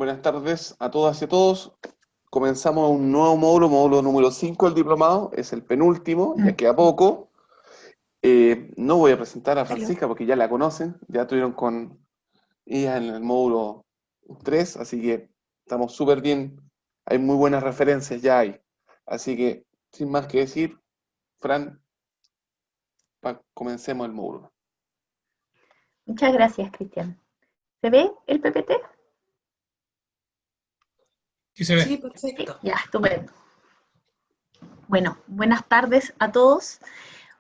buenas tardes a todas y a todos. Comenzamos un nuevo módulo, módulo número 5 del diplomado, es el penúltimo, ya queda poco. No voy a presentar a Francisca porque ya la conocen, ya estuvieron con ella en el módulo 3, así que estamos súper bien, hay muy buenas referencias ya ahí. Así que, sin más que decir, Fran, comencemos el módulo. Muchas gracias, Cristian. ¿Se ve el PPT? Sí, se ve. Sí, perfecto. Ya, estupendo. Bueno, buenas tardes a todos.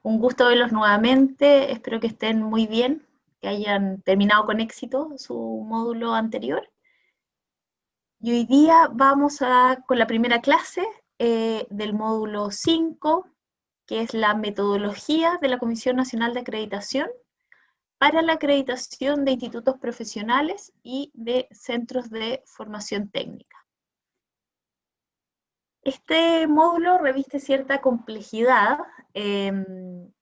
Un gusto verlos nuevamente. Espero que estén muy bien, que hayan terminado con éxito su módulo anterior. Y hoy día vamos con la primera clase del módulo 5, que es la metodología de la Comisión Nacional de Acreditación para la acreditación de institutos profesionales y de centros de formación técnica. Este módulo reviste cierta complejidad en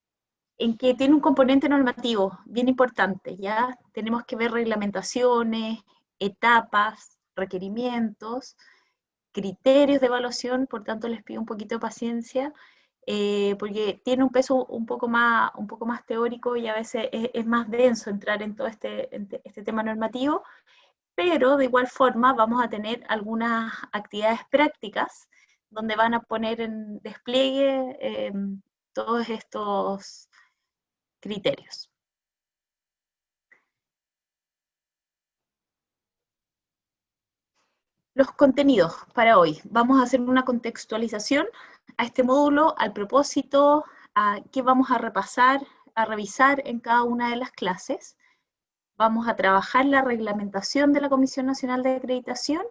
que tiene un componente normativo bien importante, ¿ya? Tenemos que ver reglamentaciones, etapas, requerimientos, criterios de evaluación, por tanto les pido un poquito de paciencia, porque tiene un peso un poco más teórico y a veces es más denso entrar en todo este tema normativo, pero de igual forma vamos a tener algunas actividades prácticas donde van a poner en despliegue todos estos criterios. Los contenidos para hoy. Vamos a hacer una contextualización a este módulo, al propósito, a qué vamos a repasar, a revisar en cada una de las clases. Vamos a trabajar la reglamentación de la Comisión Nacional de Acreditación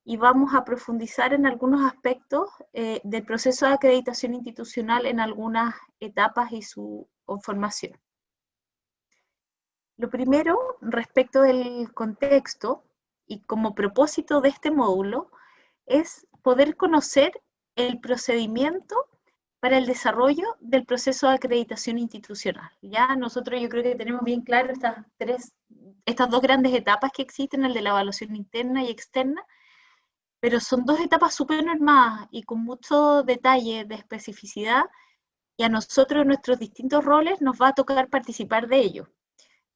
y vamos a profundizar en algunos aspectos del proceso de acreditación institucional en algunas etapas y su conformación. Lo primero, respecto del contexto, y como propósito de este módulo, es poder conocer el procedimiento para el desarrollo del proceso de acreditación institucional. Ya nosotros yo creo que tenemos bien claro estas dos grandes etapas que existen, el de la evaluación interna y externa, pero son dos etapas súper normadas y con mucho detalle de especificidad, y a nosotros en nuestros distintos roles nos va a tocar participar de ello,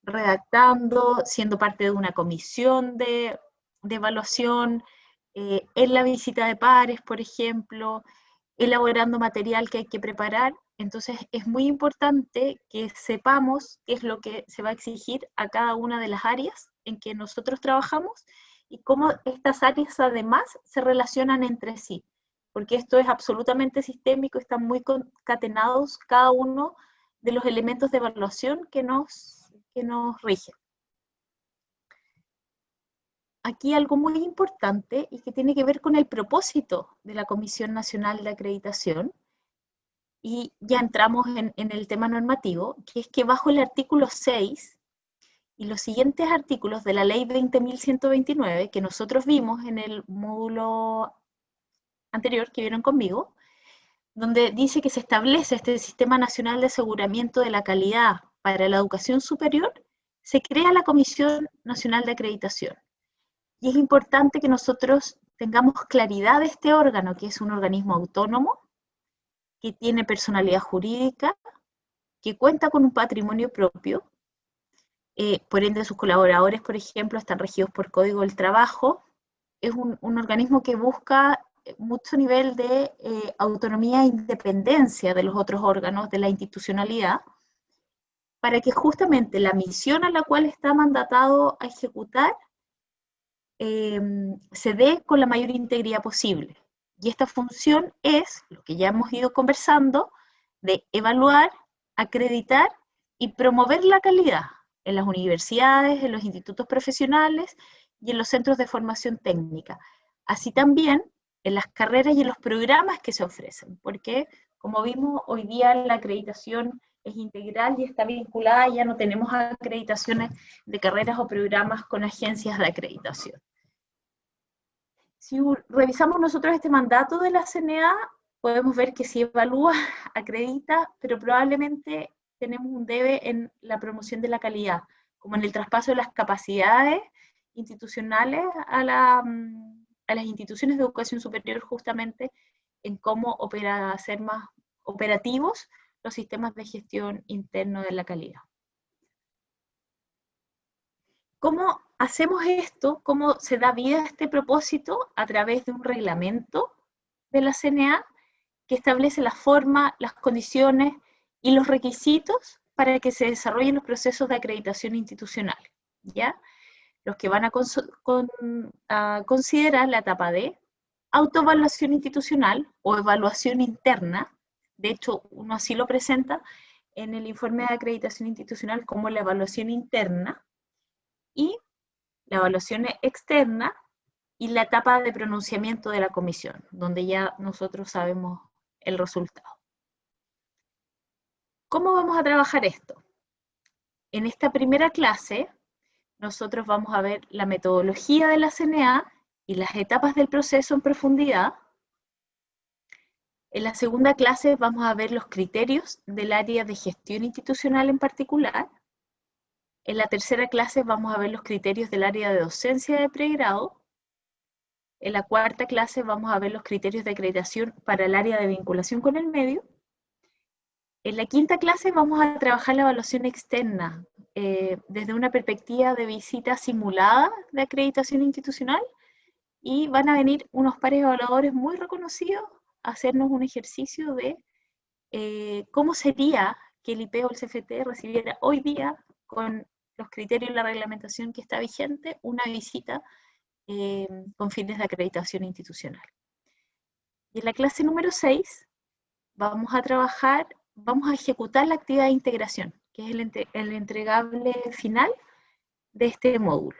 redactando, siendo parte de una comisión de evaluación, en la visita de pares, por ejemplo, elaborando material que hay que preparar. Entonces es muy importante que sepamos qué es lo que se va a exigir a cada una de las áreas en que nosotros trabajamos y cómo estas áreas además se relacionan entre sí, porque esto es absolutamente sistémico, están muy concatenados cada uno de los elementos de evaluación que nos rigen. Aquí algo muy importante y que tiene que ver con el propósito de la Comisión Nacional de Acreditación, y ya entramos en el tema normativo, que es que bajo el artículo 6 y los siguientes artículos de la ley 20.129, que nosotros vimos en el módulo anterior que vieron conmigo, donde dice que se establece este Sistema Nacional de Aseguramiento de la Calidad para la Educación Superior, se crea la Comisión Nacional de Acreditación. Y es importante que nosotros tengamos claridad de este órgano, que es un organismo autónomo, que tiene personalidad jurídica, que cuenta con un patrimonio propio, por ende sus colaboradores, por ejemplo, están regidos por Código del Trabajo. Es un organismo que busca mucho nivel de autonomía e independencia de los otros órganos de la institucionalidad, para que justamente la misión a la cual está mandatado a ejecutar se dé con la mayor integridad posible. Y esta función es, lo que ya hemos ido conversando, de evaluar, acreditar y promover la calidad en las universidades, en los institutos profesionales y en los centros de formación técnica. Así también en las carreras y en los programas que se ofrecen, porque como vimos hoy día la acreditación es integral y está vinculada, ya no tenemos acreditaciones de carreras o programas con agencias de acreditación. Si revisamos nosotros este mandato de la CNA, podemos ver que sí evalúa, acredita, pero probablemente tenemos un debe en la promoción de la calidad, como en el traspaso de las capacidades institucionales a las instituciones de educación superior justamente en cómo hacer más operativos los sistemas de gestión interno de la calidad. ¿Cómo hacemos esto? ¿Cómo se da vida a este propósito? A través de un reglamento de la CNA que establece la forma, las condiciones y los requisitos para que se desarrollen los procesos de acreditación institucional, ¿ya? Los que van a considerar la etapa de autoevaluación institucional o evaluación interna. De hecho, uno así lo presenta en el informe de acreditación institucional como la evaluación interna, y la evaluación externa y la etapa de pronunciamiento de la comisión, donde ya nosotros sabemos el resultado. ¿Cómo vamos a trabajar esto? En esta primera clase, nosotros vamos a ver la metodología de la CNA y las etapas del proceso en profundidad. En la segunda clase vamos a ver los criterios del área de gestión institucional en particular. En la tercera clase vamos a ver los criterios del área de docencia de pregrado. En la cuarta clase vamos a ver los criterios de acreditación para el área de vinculación con el medio. En la quinta clase vamos a trabajar la evaluación externa desde una perspectiva de visita simulada de acreditación institucional, y van a venir unos pares evaluadores muy reconocidos a hacernos un ejercicio de cómo sería que el IP o el CFT recibiera hoy día, con los criterios y la reglamentación que está vigente, una visita con fines de acreditación institucional. Y en la clase número 6 vamos a ejecutar la actividad de integración, que es el entregable final de este módulo.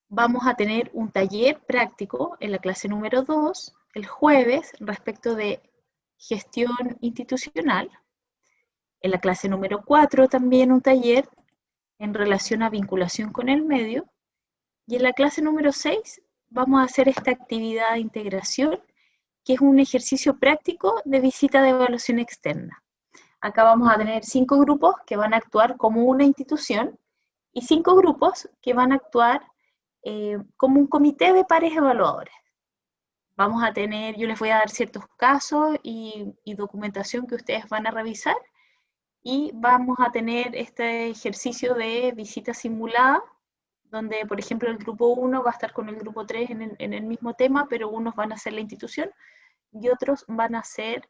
Vamos a tener un taller práctico en la clase número 2, el jueves, respecto de gestión institucional. En la clase número 4 también un taller en relación a vinculación con el medio. Y en la clase número 6 vamos a hacer esta actividad de integración, que es un ejercicio práctico de visita de evaluación externa. Acá vamos a tener 5 grupos que van a actuar como una institución y 5 grupos que van a actuar como un comité de pares evaluadores. Vamos a tener, yo les voy a dar ciertos casos y documentación que ustedes van a revisar, y vamos a tener este ejercicio de visita simulada, donde, por ejemplo, el grupo 1 va a estar con el grupo 3 en el mismo tema, pero unos van a ser la institución y otros van a ser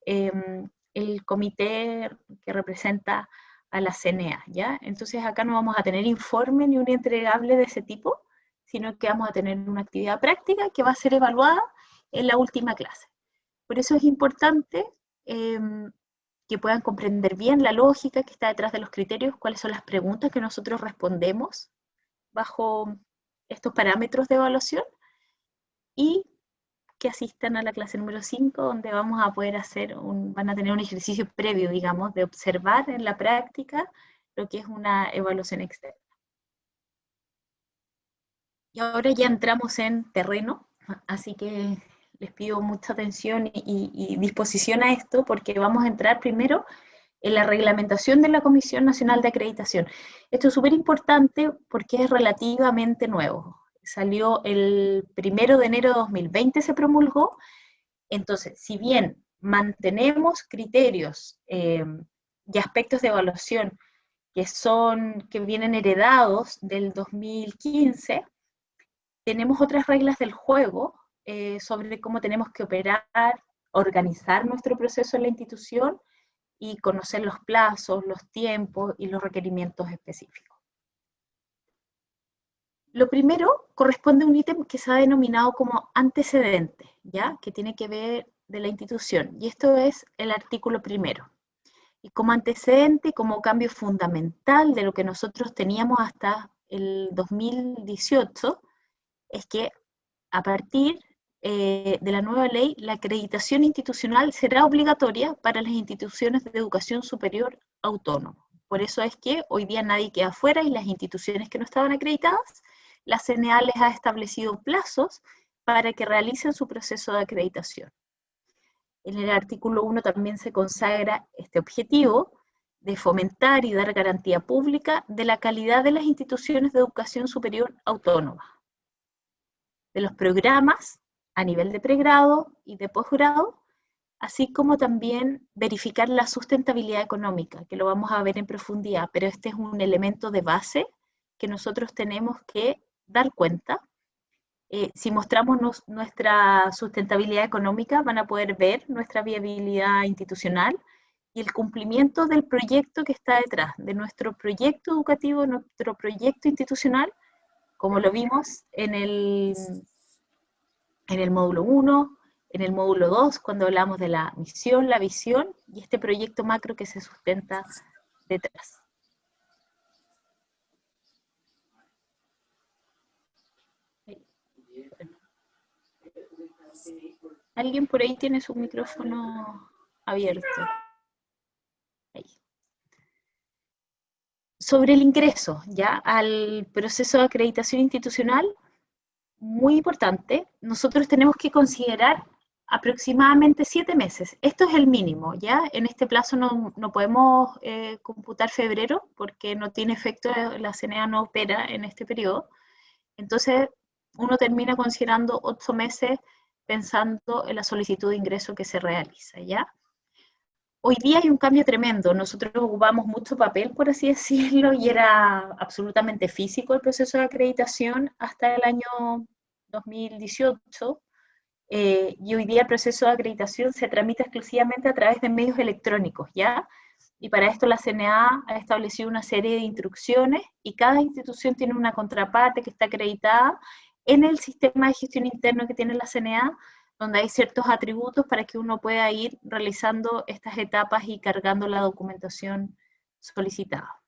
el comité que representa a la CNA, ¿ya? Entonces acá no vamos a tener informe ni un entregable de ese tipo, sino que vamos a tener una actividad práctica que va a ser evaluada en la última clase. Por eso es importante que puedan comprender bien la lógica que está detrás de los criterios, cuáles son las preguntas que nosotros respondemos bajo estos parámetros de evaluación, y que asistan a la clase número 5, donde vamos a poder van a tener un ejercicio previo, digamos, de observar en la práctica lo que es una evaluación externa. Y ahora ya entramos en terreno, así que les pido mucha atención y disposición a esto, porque vamos a entrar primero en la reglamentación de la Comisión Nacional de Acreditación. Esto es súper importante porque es relativamente nuevo. Salió el 1 de enero de 2020, se promulgó. Entonces, si bien mantenemos criterios y aspectos de evaluación que vienen heredados del 2015, tenemos otras reglas del juego sobre cómo tenemos que operar, organizar nuestro proceso en la institución y conocer los plazos, los tiempos y los requerimientos específicos. Lo primero corresponde a un ítem que se ha denominado como antecedente, ¿ya? Que tiene que ver de la institución, y esto es el artículo 1. Y como antecedente, como cambio fundamental de lo que nosotros teníamos hasta el 2018, es que a partir de la nueva ley, la acreditación institucional será obligatoria para las instituciones de educación superior autónoma. Por eso es que hoy día nadie queda afuera, y las instituciones que no estaban acreditadas, la CNA les ha establecido plazos para que realicen su proceso de acreditación. En el artículo 1 también se consagra este objetivo, de fomentar y dar garantía pública de la calidad de las instituciones de educación superior autónoma, de los programas a nivel de pregrado y de posgrado, así como también verificar la sustentabilidad económica, que lo vamos a ver en profundidad, pero este es un elemento de base que nosotros tenemos que dar cuenta. Si mostramos nuestra sustentabilidad económica, van a poder ver nuestra viabilidad institucional y el cumplimiento del proyecto que está detrás, de nuestro proyecto educativo, nuestro proyecto institucional, como lo vimos en el módulo 1, en el módulo 2, cuando hablamos de la misión, la visión y este proyecto macro que se sustenta detrás. ¿Alguien por ahí tiene su micrófono abierto? Ahí. Sobre el ingreso, ya, al proceso de acreditación institucional, muy importante, nosotros tenemos que considerar aproximadamente 7 meses. Esto es el mínimo, ¿ya? En este plazo no podemos computar febrero porque no tiene efecto, la CNA no opera en este periodo. Entonces, uno termina considerando 8 meses pensando en la solicitud de ingreso que se realiza, ¿ya? Hoy día hay un cambio tremendo. Nosotros ocupamos mucho papel, por así decirlo, y era absolutamente físico el proceso de acreditación hasta el año 2018. Y hoy día el proceso de acreditación se tramita exclusivamente a través de medios electrónicos, ¿ya? Y para esto la CNA ha establecido una serie de instrucciones y cada institución tiene una contraparte que está acreditada en el sistema de gestión interno que tiene la CNA, donde hay ciertos atributos para que uno pueda ir realizando estas etapas y cargando la documentación solicitada.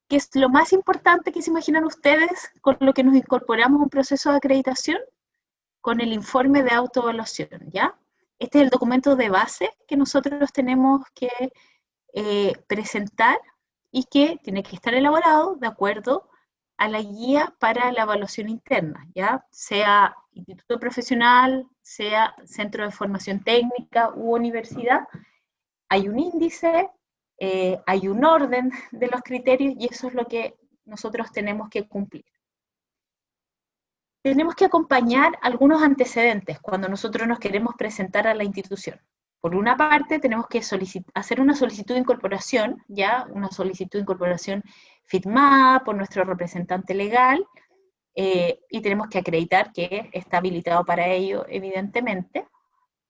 ¿Qué es lo más importante que se imaginan ustedes con lo que nos incorporamos a un proceso de acreditación? Con el informe de autoevaluación, ¿ya? Este es el documento de base que nosotros tenemos que presentar y que tiene que estar elaborado de acuerdo a la guía para la evaluación interna, ¿ya? Sea instituto profesional, sea centro de formación técnica u universidad, hay un índice, hay un orden de los criterios y eso es lo que nosotros tenemos que cumplir. Tenemos que acompañar algunos antecedentes cuando nosotros nos queremos presentar a la institución. Por una parte, tenemos que hacer una solicitud de incorporación, ya una solicitud de incorporación firmada por nuestro representante legal, y tenemos que acreditar que está habilitado para ello, evidentemente.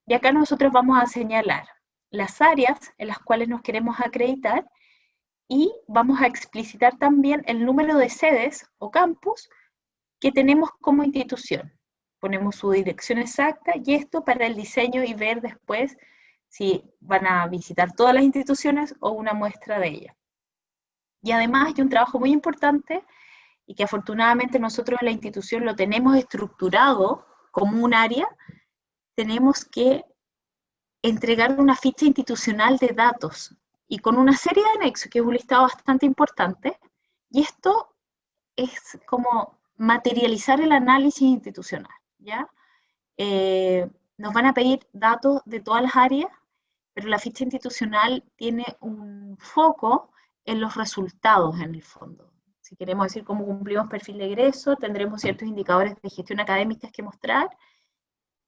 Y acá nosotros vamos a señalar las áreas en las cuales nos queremos acreditar y vamos a explicitar también el número de sedes o campus que tenemos como institución. Ponemos su dirección exacta y esto para el diseño y ver después si van a visitar todas las instituciones o una muestra de ellas. Y además hay un trabajo muy importante y que afortunadamente nosotros en la institución lo tenemos estructurado como un área, tenemos que entregar una ficha institucional de datos y con una serie de anexos, que es un listado bastante importante, y esto es como materializar el análisis institucional, ¿ya? Nos van a pedir datos de todas las áreas, pero la ficha institucional tiene un foco en los resultados en el fondo. Si queremos decir cómo cumplimos perfil de egreso, tendremos ciertos indicadores de gestión académica que mostrar.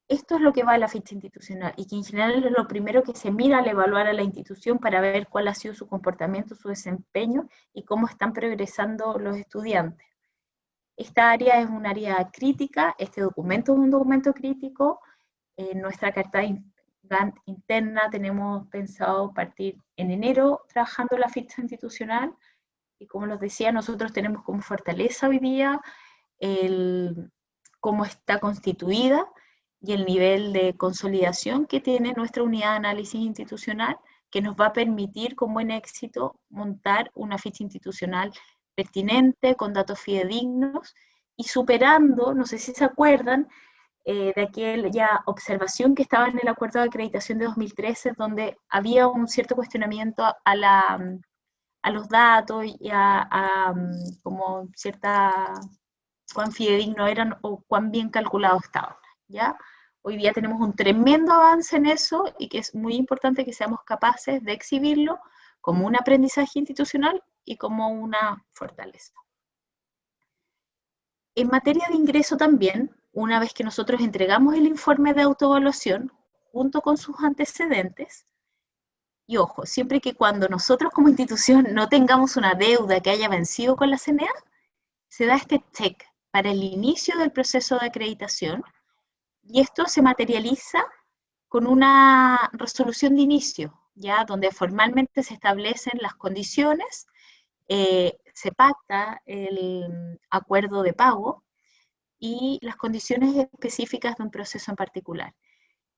Esto es lo que va a la ficha institucional y que en general es lo primero que se mira al evaluar a la institución para ver cuál ha sido su comportamiento, su desempeño y cómo están progresando los estudiantes. Esta área es un área crítica, este documento es un documento crítico. En nuestra carta interna tenemos pensado partir en enero trabajando la ficha institucional y como les decía, nosotros tenemos como fortaleza hoy día cómo está constituida y el nivel de consolidación que tiene nuestra unidad de análisis institucional que nos va a permitir con buen éxito montar una ficha institucional pertinente, con datos fidedignos y superando, no sé si se acuerdan, de aquella observación que estaba en el acuerdo de acreditación de 2013, donde había un cierto cuestionamiento a los datos y como cierta, cuán fidedigno eran o cuán bien calculados estaban, ¿ya? Hoy día tenemos un tremendo avance en eso y que es muy importante que seamos capaces de exhibirlo como un aprendizaje institucional y como una fortaleza. En materia de ingreso también, una vez que nosotros entregamos el informe de autoevaluación junto con sus antecedentes, y ojo, siempre que cuando nosotros como institución no tengamos una deuda que haya vencido con la CNA, se da este check para el inicio del proceso de acreditación, y esto se materializa con una resolución de inicio, ya donde formalmente se establecen las condiciones, se pacta el acuerdo de pago y las condiciones específicas de un proceso en particular.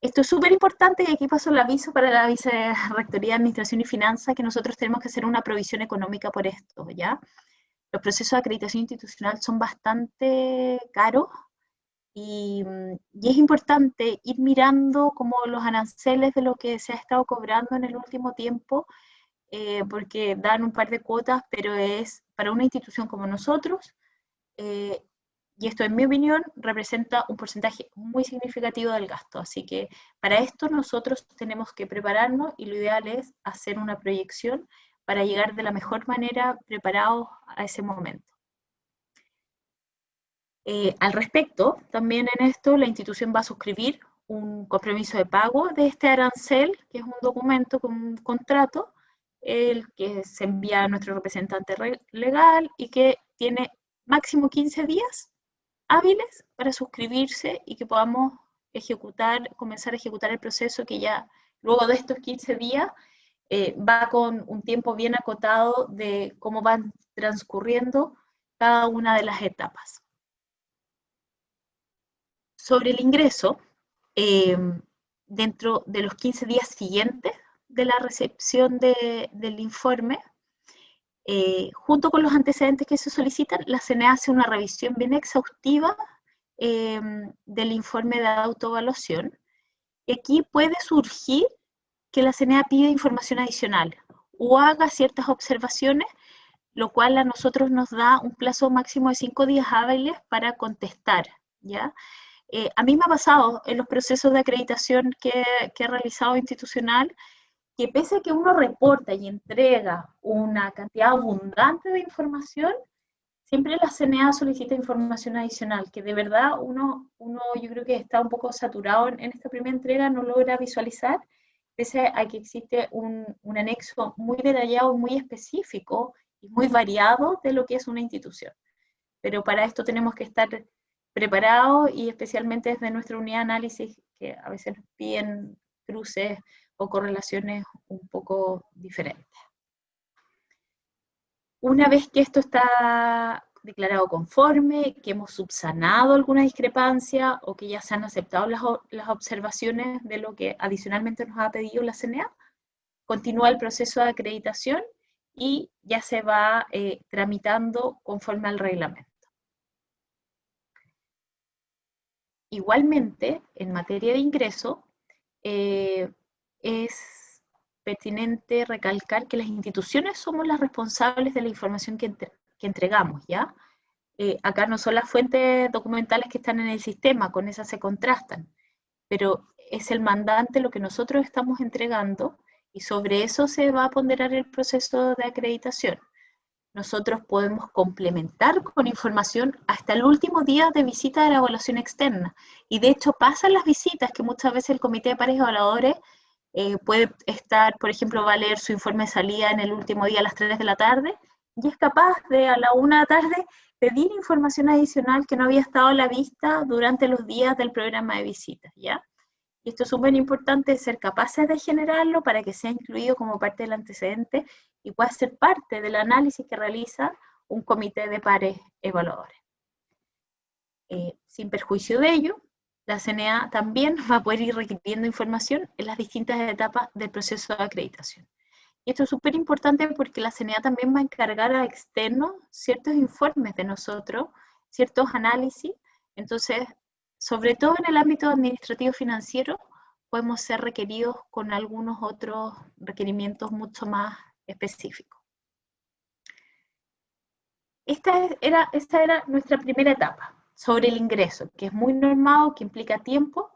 Esto es súper importante y aquí paso el aviso para la Vicerrectoría de Administración y Finanzas que nosotros tenemos que hacer una provisión económica por esto, ¿ya? Los procesos de acreditación institucional son bastante caros y es importante ir mirando como los aranceles de lo que se ha estado cobrando en el último tiempo, porque dan un par de cuotas, pero es para una institución como nosotros, y esto en mi opinión representa un porcentaje muy significativo del gasto, así que para esto nosotros tenemos que prepararnos y lo ideal es hacer una proyección para llegar de la mejor manera preparados a ese momento. Al respecto, también en esto la institución va a suscribir un compromiso de pago de este arancel, que es un documento con un contrato, el que se envía a nuestro representante legal y que tiene máximo 15 días hábiles para suscribirse y que podamos comenzar a ejecutar el proceso que ya luego de estos 15 días va con un tiempo bien acotado de cómo van transcurriendo cada una de las etapas. Sobre el ingreso, dentro de los 15 días siguientes de la recepción del informe, junto con los antecedentes que se solicitan, la CNA hace una revisión bien exhaustiva del informe de autoevaluación. Y aquí puede surgir que la CNA pida información adicional o haga ciertas observaciones, lo cual a nosotros nos da un plazo máximo de 5 días hábiles para contestar, ¿ya? A mí me ha pasado en los procesos de acreditación que he realizado institucional, que pese a que uno reporta y entrega una cantidad abundante de información, siempre la CNA solicita información adicional, que de verdad uno yo creo que está un poco saturado en esta primera entrega, no logra visualizar, pese a que existe un anexo muy detallado, muy específico y muy variado de lo que es una institución. Pero para esto tenemos que estar preparados y especialmente desde nuestra unidad de análisis, que a veces nos piden cruces o correlaciones un poco diferentes. Una vez que esto está declarado conforme, que hemos subsanado alguna discrepancia o que ya se han aceptado las observaciones de lo que adicionalmente nos ha pedido la CNA, continúa el proceso de acreditación y ya se va tramitando conforme al reglamento. Igualmente, en materia de ingreso, es pertinente recalcar que las instituciones somos las responsables de la información que entregamos, ¿ya? Acá no son las fuentes documentales que están en el sistema, con esas se contrastan, pero es el mandante lo que nosotros estamos entregando y sobre eso se va a ponderar el proceso de acreditación. Nosotros podemos complementar con información hasta el último día de visita de la evaluación externa. Y de hecho pasan las visitas que muchas veces el comité de pares evaluadores puede estar, por ejemplo, va a leer su informe de salida en el último día a las 3 de la tarde y es capaz de a la 1 de la tarde pedir información adicional que no había estado a la vista durante los días del programa de visitas, ¿ya? Y esto es súper importante, ser capaces de generarlo para que sea incluido como parte del antecedente y pueda ser parte del análisis que realiza un comité de pares evaluadores. Sin perjuicio de ello, la CNA también va a poder ir requiriendo información en las distintas etapas del proceso de acreditación. Y esto es súper importante porque la CNA también va a encargar a externos ciertos informes de nosotros, ciertos análisis. Entonces, sobre todo en el ámbito administrativo financiero, podemos ser requeridos con algunos otros requerimientos mucho más específicos. Esta era nuestra primera etapa, sobre el ingreso, que es muy normado, que implica tiempo,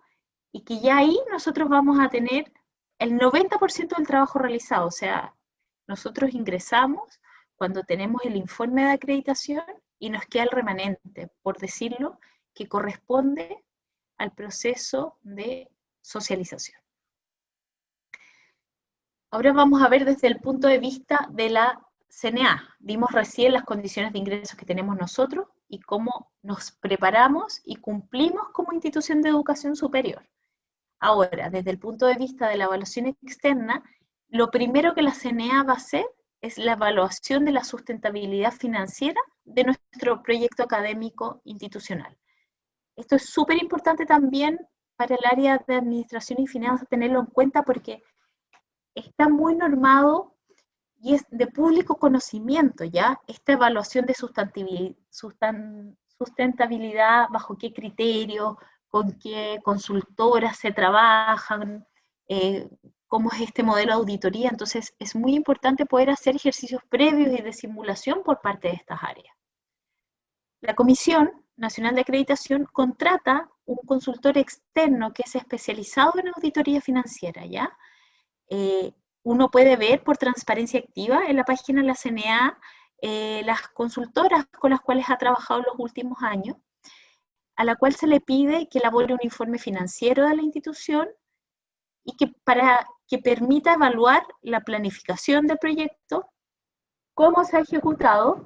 y que ya ahí nosotros vamos a tener el 90% del trabajo realizado, o sea, nosotros ingresamos cuando tenemos el informe de acreditación y nos queda el remanente, por decirlo, que corresponde al proceso de socialización. Ahora vamos a ver desde el punto de vista de la CNA. Vimos recién las condiciones de ingresos que tenemos nosotros y cómo nos preparamos y cumplimos como institución de educación superior. Ahora, desde el punto de vista de la evaluación externa, lo primero que la CNA va a hacer es la evaluación de la sustentabilidad financiera de nuestro proyecto académico institucional. Esto es súper importante también para el área de administración y finanzas tenerlo en cuenta porque está muy normado y es de público conocimiento, ¿ya? Esta evaluación de sustentabilidad, bajo qué criterio, con qué consultoras se trabajan, cómo es este modelo de auditoría. Entonces, es muy importante poder hacer ejercicios previos y de simulación por parte de estas áreas. La Comisión Nacional de Acreditación contrata un consultor externo que es especializado en auditoría financiera, ¿ya? Uno puede ver por transparencia activa en la página de la CNA las consultoras con las cuales ha trabajado en los últimos años, a la cual se le pide que elabore un informe financiero de la institución y para que permita evaluar la planificación del proyecto, cómo se ha ejecutado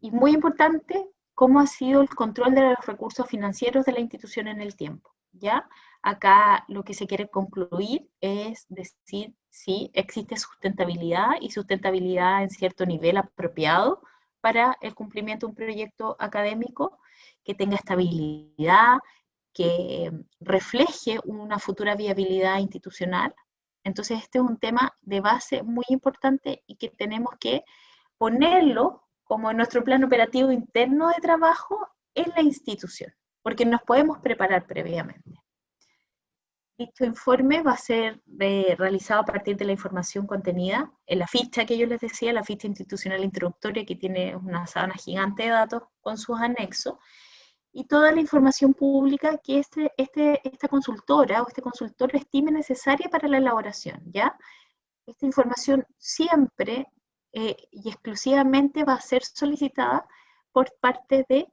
y, muy importante, cómo ha sido el control de los recursos financieros de la institución en el tiempo, ¿ya? Acá lo que se quiere concluir es decir si existe sustentabilidad y sustentabilidad en cierto nivel apropiado para el cumplimiento de un proyecto académico que tenga estabilidad, que refleje una futura viabilidad institucional. Entonces este es un tema de base muy importante y que tenemos que ponerlo como en nuestro plan operativo interno de trabajo en la institución, porque nos podemos preparar previamente. Dicho informe va a ser realizado a partir de la información contenida en la ficha que yo les decía, la ficha institucional introductoria, que tiene una sábana gigante de datos con sus anexos, y toda la información pública que esta consultora o este consultor estime necesaria para la elaboración, ¿ya? Esta información siempre y exclusivamente va a ser solicitada por parte de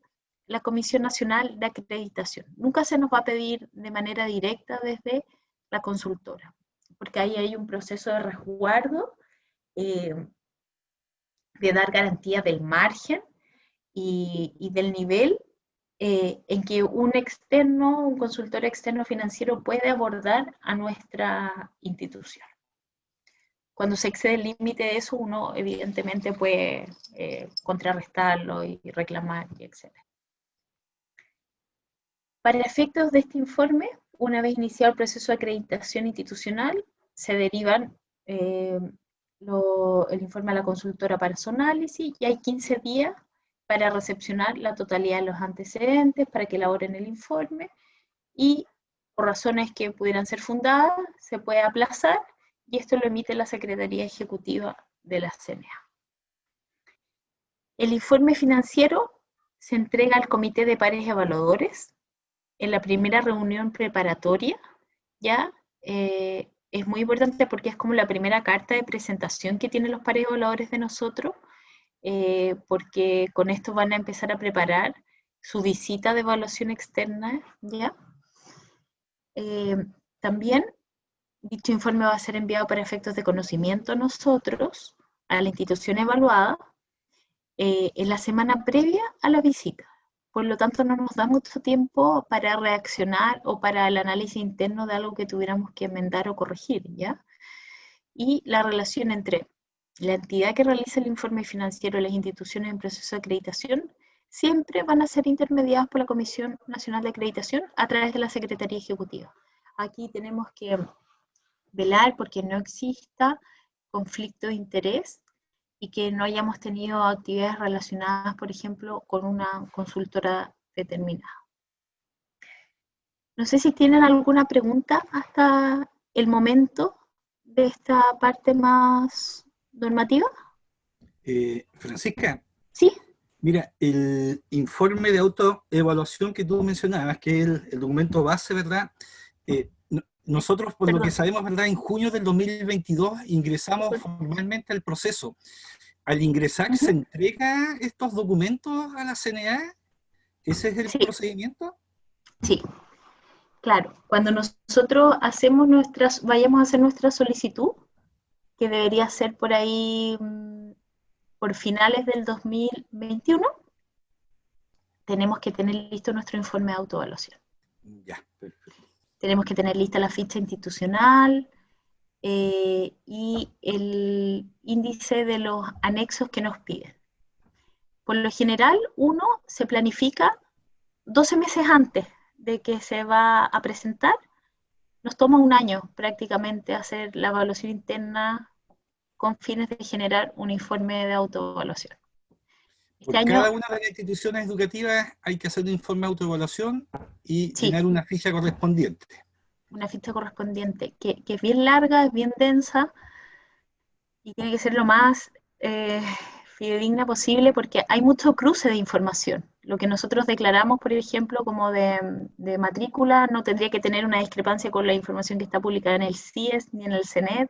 la Comisión Nacional de Acreditación. Nunca se nos va a pedir de manera directa desde la consultora, porque ahí hay un proceso de resguardo, de dar garantía del margen y del nivel en que un consultor externo financiero puede abordar a nuestra institución. Cuando se excede el límite de eso, uno evidentemente puede contrarrestarlo y reclamar, etc. Para efectos de este informe, una vez iniciado el proceso de acreditación institucional, se derivan el informe a la consultora para su análisis y hay 15 días para recepcionar la totalidad de los antecedentes, para que elaboren el informe y por razones que pudieran ser fundadas, se puede aplazar y esto lo emite la Secretaría Ejecutiva de la CNA. El informe financiero se entrega al Comité de Pares Evaluadores en la primera reunión preparatoria, ¿ya? Es muy importante porque es como la primera carta de presentación que tienen los pares evaluadores de nosotros, porque con esto van a empezar a preparar su visita de evaluación externa, ¿ya? También dicho informe va a ser enviado para efectos de conocimiento a nosotros, a la institución evaluada, en la semana previa a la visita. Por lo tanto, no nos da mucho tiempo para reaccionar o para el análisis interno de algo que tuviéramos que enmendar o corregir, ¿ya? Y la relación entre la entidad que realiza el informe financiero y las instituciones en proceso de acreditación siempre van a ser intermediadas por la Comisión Nacional de Acreditación a través de la Secretaría Ejecutiva. Aquí tenemos que velar porque no exista conflicto de interés y que no hayamos tenido actividades relacionadas, por ejemplo, con una consultora determinada. No sé si tienen alguna pregunta hasta el momento de esta parte más normativa. Francisca, Sí. mira, el informe de autoevaluación que tú mencionabas, que es el documento base, ¿verdad? nosotros, por lo que Perdón. sabemos, ¿verdad? En junio del 2022 ingresamos formalmente al proceso. Al ingresar, ¿se Ujú. entrega estos documentos a la CNA? ¿Ese es el Sí, procedimiento? sí, claro. Cuando nosotros vayamos a hacer nuestra solicitud, que debería ser por ahí, por finales del 2021, tenemos que tener listo nuestro informe de autoevaluación. Ya, perfecto. Tenemos que tener lista la ficha institucional y el índice de los anexos que nos piden. Por lo general, uno se planifica 12 meses antes de que se va a presentar. Nos toma un año prácticamente hacer la evaluación interna con fines de generar un informe de autoevaluación. Este Por cada año, una de las instituciones educativas hay que hacer un informe de autoevaluación y sí, llenar una ficha correspondiente. una ficha correspondiente que es bien larga, es bien densa y tiene que ser lo más fidedigna posible porque hay mucho cruce de información. Lo que nosotros declaramos, por ejemplo, como de matrícula, no tendría que tener una discrepancia con la información que está publicada en el CIES ni en el CENED.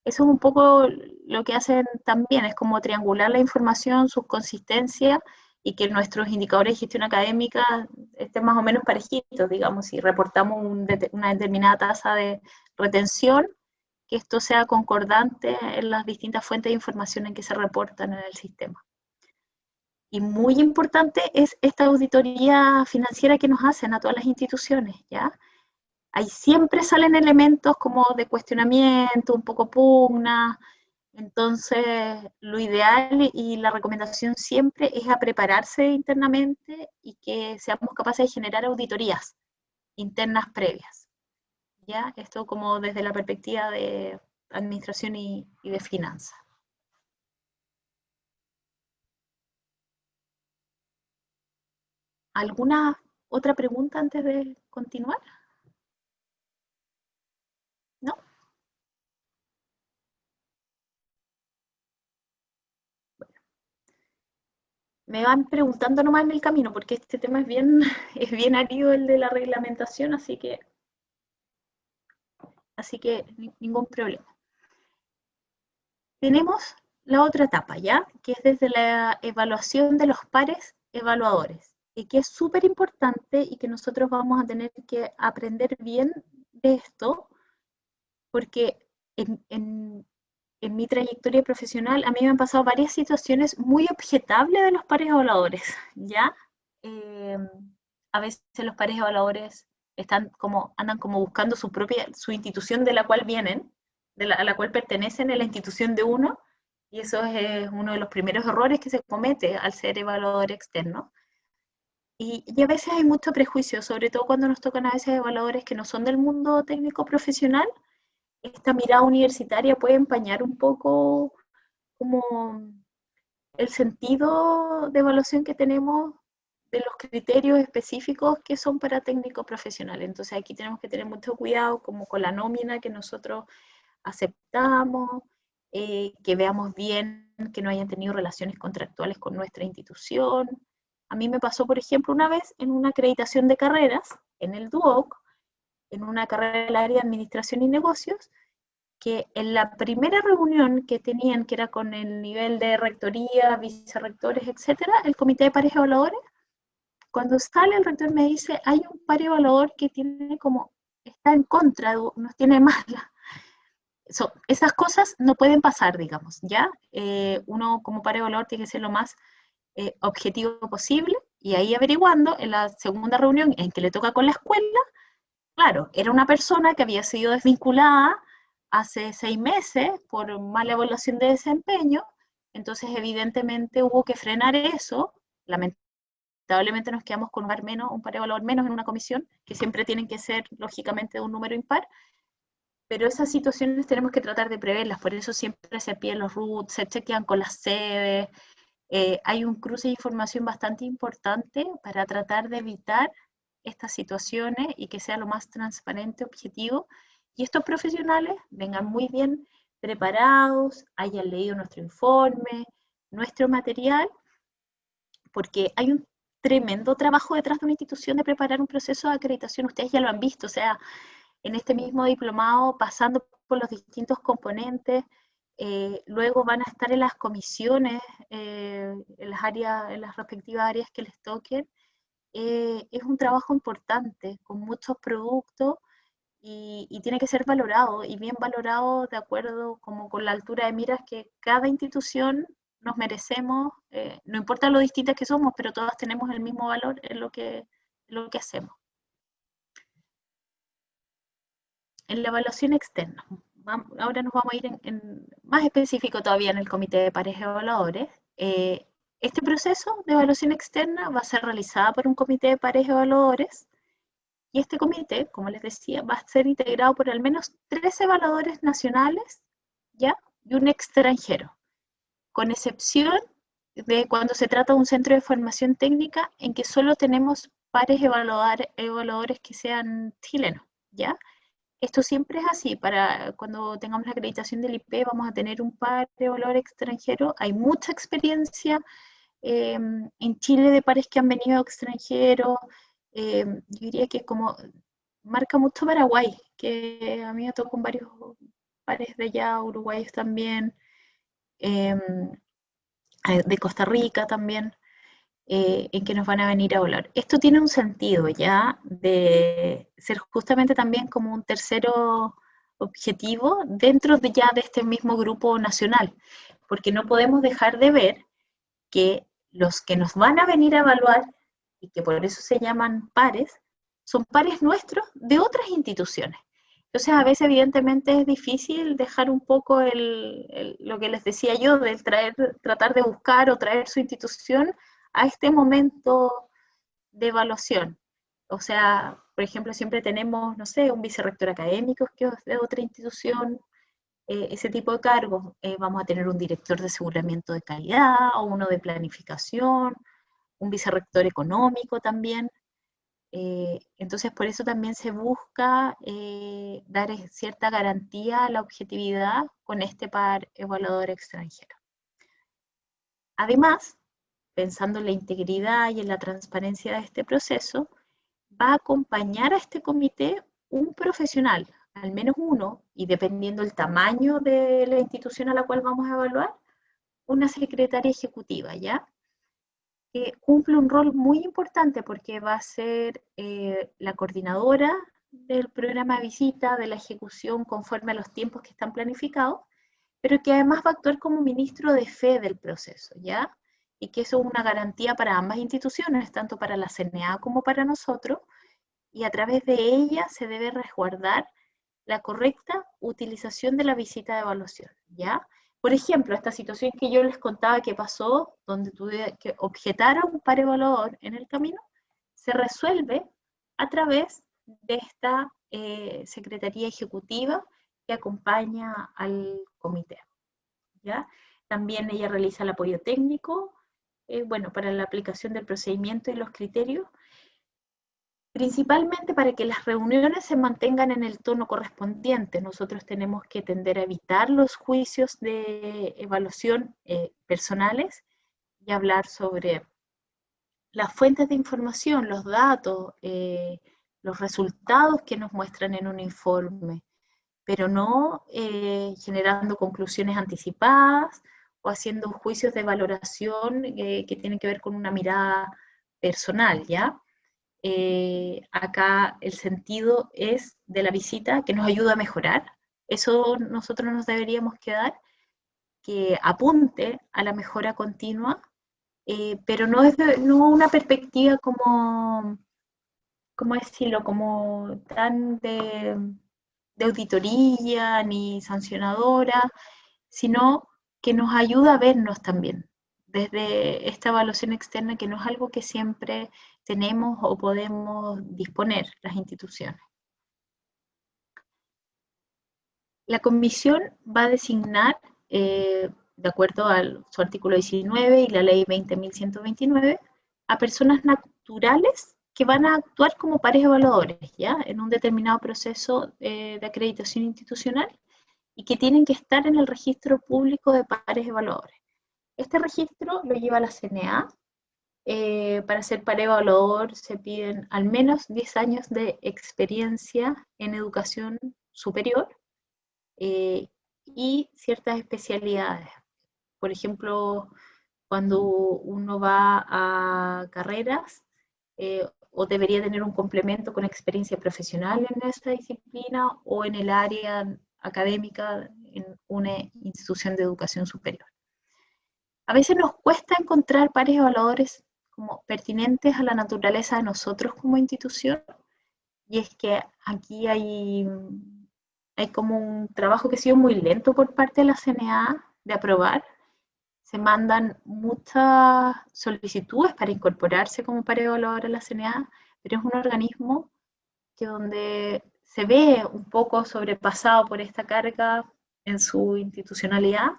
Eso es un poco lo que hacen también, es como triangular la información, sus consistencias y que nuestros indicadores de gestión académica estén más o menos parejitos, digamos, si reportamos una determinada tasa de retención, que esto sea concordante en las distintas fuentes de información en que se reportan en el sistema. Y muy importante es esta auditoría financiera que nos hacen a todas las instituciones, ¿ya? Ahí siempre salen elementos como de cuestionamiento, un poco pugna, entonces lo ideal y la recomendación siempre es a prepararse internamente y que seamos capaces de generar auditorías internas previas, ¿ya? Esto como desde la perspectiva de administración y de finanzas. ¿Alguna otra pregunta antes de continuar? ¿No? Me van preguntando nomás en el camino, porque este tema es bien, es bien árido el de la reglamentación, así que ningún problema. Tenemos la otra etapa, ¿ya? Que es desde la evaluación de los pares evaluadores, y que es súper importante y que nosotros vamos a tener que aprender bien de esto, porque en mi trayectoria profesional a mí me han pasado varias situaciones muy objetables de los pares evaluadores, ¿ya? Eh, a veces los pares evaluadores andan como buscando su institución de la cual vienen, a la cual pertenecen, en la institución de uno, y eso es uno de los primeros errores que se comete al ser evaluador externo. Y a veces hay mucho prejuicio, sobre todo cuando nos tocan a veces evaluadores que no son del mundo técnico profesional. Esta mirada universitaria puede empañar un poco como el sentido de evaluación que tenemos de los criterios específicos que son para técnicos profesionales. Entonces aquí tenemos que tener mucho cuidado como con la nómina que nosotros aceptamos, que veamos bien que no hayan tenido relaciones contractuales con nuestra institución. A mí me pasó, por ejemplo, una vez en una acreditación de carreras, en el DUOC, en una carrera del área de administración y negocios, que en la primera reunión que tenían, que era con el nivel de rectoría, vicerrectores, etcétera, el comité de pares evaluadores, cuando sale el rector me dice, hay un par evaluador que tiene como, está en contra, nos tiene mala. Esas cosas no pueden pasar, digamos, ¿ya? Uno como par evaluador tiene que ser lo más objetivo posible, y ahí averiguando, en la segunda reunión en que le toca con la escuela, claro, era una persona que había sido desvinculada hace 6 meses por mala evaluación de desempeño, entonces evidentemente hubo que frenar eso. Lamentablemente nos quedamos con un par evaluador menos en una comisión, que siempre tienen que ser lógicamente de un número impar, pero esas situaciones tenemos que tratar de preverlas, por eso siempre se piden los RUT, se chequean con las sedes, hay un cruce de información bastante importante para tratar de evitar estas situaciones y que sea lo más transparente, objetivo, y estos profesionales vengan muy bien preparados, hayan leído nuestro informe, nuestro material, porque hay un tremendo trabajo detrás de una institución de preparar un proceso de acreditación. Ustedes ya lo han visto, o sea, en este mismo diplomado, pasando por los distintos componentes. Luego van a estar en las comisiones, en las respectivas áreas que les toquen. Es un trabajo importante, con muchos productos, y tiene que ser valorado, y bien valorado de acuerdo como con la altura de miras que cada institución nos merecemos, no importa lo distintas que somos, pero todas tenemos el mismo valor en lo que hacemos. En la evaluación externa, ahora nos vamos a ir en más específico todavía en el comité de pares evaluadores. Este proceso de evaluación externa va a ser realizada por un comité de pares evaluadores, y este comité, como les decía, va a ser integrado por al menos 3 evaluadores nacionales, ¿ya? Y un extranjero, con excepción de cuando se trata de un centro de formación técnica en que solo tenemos pares evaluadores que sean chilenos, ¿ya? Esto siempre es así, para cuando tengamos la acreditación del IP vamos a tener un par de evaluador extranjero. Hay mucha experiencia en Chile de pares que han venido extranjeros. Yo diría que como marca mucho Paraguay, que a mí me tocó con varios pares de allá, uruguayos también, de Costa Rica también, en que nos van a venir a hablar. Esto tiene un sentido ya de ser justamente también como un tercero objetivo dentro de ya de este mismo grupo nacional, porque no podemos dejar de ver que los que nos van a venir a evaluar, y que por eso se llaman pares, son pares nuestros de otras instituciones. Entonces, a veces, evidentemente, es difícil dejar un poco lo que les decía yo, del tratar de buscar o traer su institución a este momento de evaluación. O sea, por ejemplo, siempre tenemos, no sé, un vicerrector académico que es de otra institución, ese tipo de cargos. Vamos a tener un director de aseguramiento de calidad, o uno de planificación, un vicerrector económico también. Entonces, por eso también se busca dar cierta garantía a la objetividad con este par evaluador extranjero. Además, pensando en la integridad y en la transparencia de este proceso, va a acompañar a este comité un profesional, al menos uno, y dependiendo del tamaño de la institución a la cual vamos a evaluar, una secretaria ejecutiva, ¿ya? Que cumple un rol muy importante porque va a ser la coordinadora del programa de visita, de la ejecución conforme a los tiempos que están planificados, pero que además va a actuar como ministro de fe del proceso, ¿ya? Y que eso es una garantía para ambas instituciones, tanto para la CNA como para nosotros, y a través de ella se debe resguardar la correcta utilización de la visita de evaluación, ¿ya? Por ejemplo, esta situación que yo les contaba que pasó, donde tuve que objetar a un par evaluador en el camino, se resuelve a través de esta Secretaría Ejecutiva que acompaña al comité, ¿ya? También ella realiza el apoyo técnico, bueno, para la aplicación del procedimiento y los criterios, principalmente para que las reuniones se mantengan en el tono correspondiente. Nosotros tenemos que tender a evitar los juicios de evaluación personales y hablar sobre las fuentes de información, los datos, los resultados que nos muestran en un informe, pero no generando conclusiones anticipadas o haciendo juicios de valoración que tienen que ver con una mirada personal, ¿ya? Acá el sentido es de la visita que nos ayuda a mejorar. Eso nosotros nos deberíamos quedar, que apunte a la mejora continua, pero no es no una perspectiva como, ¿cómo decirlo?, como tan de auditoría ni sancionadora, sino que nos ayuda a vernos también desde esta evaluación externa, que no es algo que siempre tenemos o podemos disponer las instituciones. La comisión va a designar, de acuerdo a su artículo 19 y la ley 20.129, a personas naturales que van a actuar como pares evaluadores, ¿ya? En un determinado proceso de acreditación institucional, y que tienen que estar en el registro público de pares evaluadores. Este registro lo lleva la CNA, para ser pareevaluador se piden al menos 10 años de experiencia en educación superior y ciertas especialidades. Por ejemplo, cuando uno va a carreras, o debería tener un complemento con experiencia profesional en esa disciplina o en el área académica en una institución de educación superior. A veces nos cuesta encontrar pares evaluadores como pertinentes a la naturaleza de nosotros como institución, y es que aquí hay como un trabajo que ha sido muy lento por parte de la CNA de aprobar. Se mandan muchas solicitudes para incorporarse como pareevaluador a la CNA, pero es un organismo que donde se ve un poco sobrepasado por esta carga en su institucionalidad,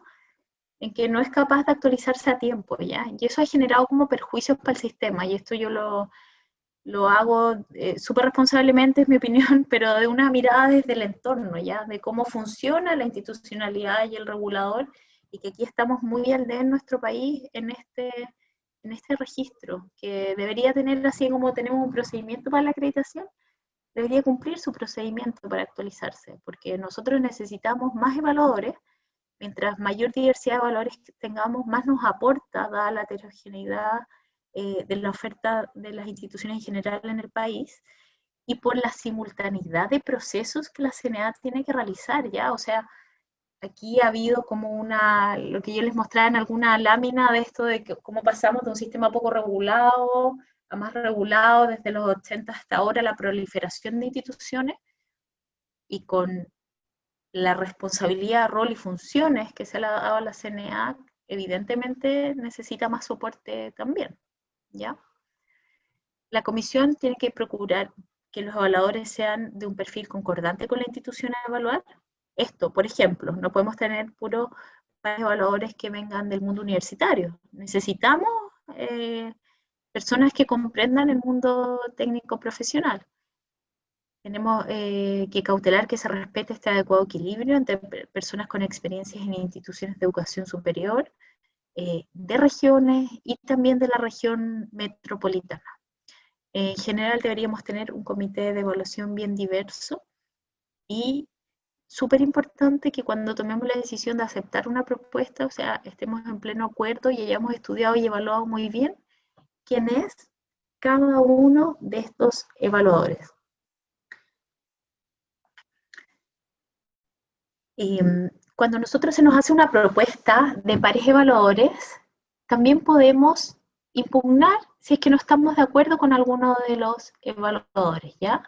en que no es capaz de actualizarse a tiempo, ¿ya? Y eso ha generado como perjuicios para el sistema, y esto yo lo hago súper responsablemente, es mi opinión, pero de una mirada desde el entorno, ¿ya? De cómo funciona la institucionalidad y el regulador, y que aquí estamos muy al debe en nuestro país en este registro, que debería tener, así como tenemos un procedimiento para la acreditación, debería cumplir su procedimiento para actualizarse, porque nosotros necesitamos más evaluadores. Mientras mayor diversidad de valores que tengamos, más nos aporta, dada la heterogeneidad de la oferta de las instituciones en general en el país, y por la simultaneidad de procesos que la CNA tiene que realizar, ¿ya? O sea, aquí ha habido como lo que yo les mostraba en alguna lámina de esto de que, cómo pasamos de un sistema poco regulado a más regulado desde los 80 hasta ahora, la proliferación de instituciones, y con la responsabilidad, rol y funciones que se le ha dado a la CNA, evidentemente necesita más soporte también, ¿ya? La comisión tiene que procurar que los evaluadores sean de un perfil concordante con la institución a evaluar. Esto, por ejemplo, no podemos tener puros evaluadores que vengan del mundo universitario. Necesitamos personas que comprendan el mundo técnico profesional. Tenemos que cautelar que se respete este adecuado equilibrio entre personas con experiencias en instituciones de educación superior, de regiones y también de la región metropolitana. En general deberíamos tener un comité de evaluación bien diverso, y súper importante que cuando tomemos la decisión de aceptar una propuesta, o sea, estemos en pleno acuerdo y hayamos estudiado y evaluado muy bien quién es cada uno de estos evaluadores. Cuando nosotros se nos hace una propuesta de pares evaluadores, también podemos impugnar si es que no estamos de acuerdo con alguno de los evaluadores, ¿ya?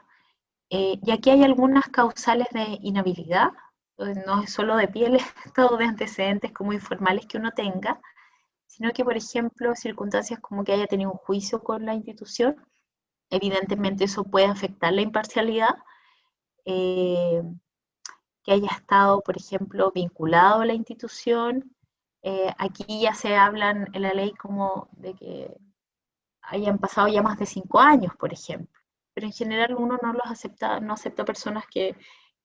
Y aquí hay algunas causales de inhabilidad, no es solo de piel, todo de antecedentes como informales que uno tenga, sino que, por ejemplo, circunstancias como que haya tenido un juicio con la institución, evidentemente eso puede afectar la imparcialidad, que haya estado, por ejemplo, vinculado a la institución. Aquí ya se hablan en la ley como de que hayan pasado ya más de 5 años, por ejemplo. Pero en general uno no acepta personas que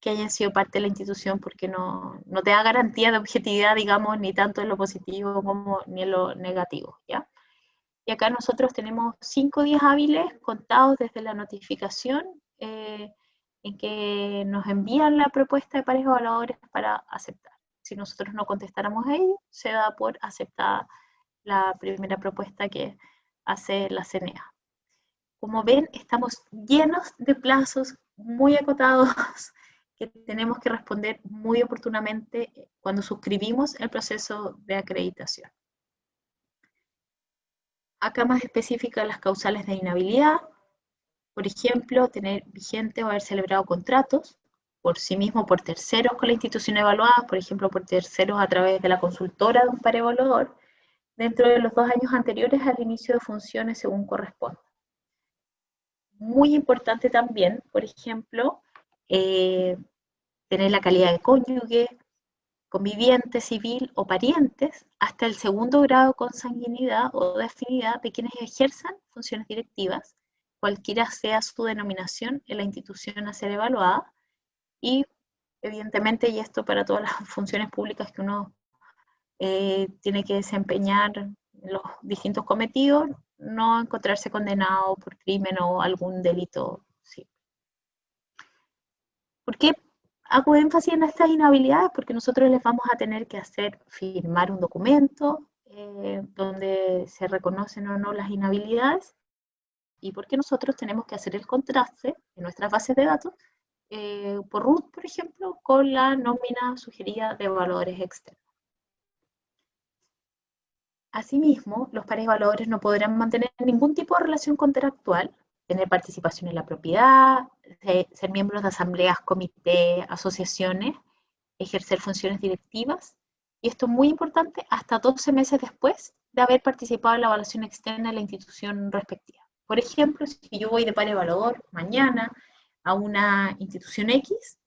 hayan sido parte de la institución, porque no te da garantía de objetividad, digamos, ni tanto en lo positivo como ni en lo negativo, ¿ya? Y acá nosotros tenemos 5 días hábiles contados desde la notificación en que nos envían la propuesta de pares evaluadores para aceptar. Si nosotros no contestáramos a ello, se da por aceptada la primera propuesta que hace la CNA. Como ven, estamos llenos de plazos muy acotados que tenemos que responder muy oportunamente cuando suscribimos el proceso de acreditación. Acá más específicas las causales de inhabilidad, por ejemplo, tener vigente o haber celebrado contratos por sí mismo, por terceros con la institución evaluada, por ejemplo, por terceros a través de la consultora de un pareevaluador, dentro de los 2 años anteriores al inicio de funciones según corresponda. Muy importante también, por ejemplo, tener la calidad de cónyuge, conviviente, civil o parientes hasta el 2º grado de consanguinidad o de afinidad de quienes ejerzan funciones directivas, cualquiera sea su denominación en la institución a ser evaluada, y evidentemente, y esto para todas las funciones públicas que uno tiene que desempeñar en los distintos cometidos, no encontrarse condenado por crimen o algún delito. Sí. ¿Por qué hago énfasis en estas inhabilidades? Porque nosotros les vamos a tener que hacer firmar un documento donde se reconocen o no las inhabilidades, y porque nosotros tenemos que hacer el contraste en nuestras bases de datos por RUT, por ejemplo, con la nómina sugerida de evaluadores externos. Asimismo, los pares evaluadores no podrán mantener ningún tipo de relación contractual, tener participación en la propiedad, ser miembros de asambleas, comités, asociaciones, ejercer funciones directivas, y esto es muy importante, hasta 12 meses después de haber participado en la evaluación externa de la institución respectiva. Por ejemplo, si yo voy de par evaluador mañana a una institución X,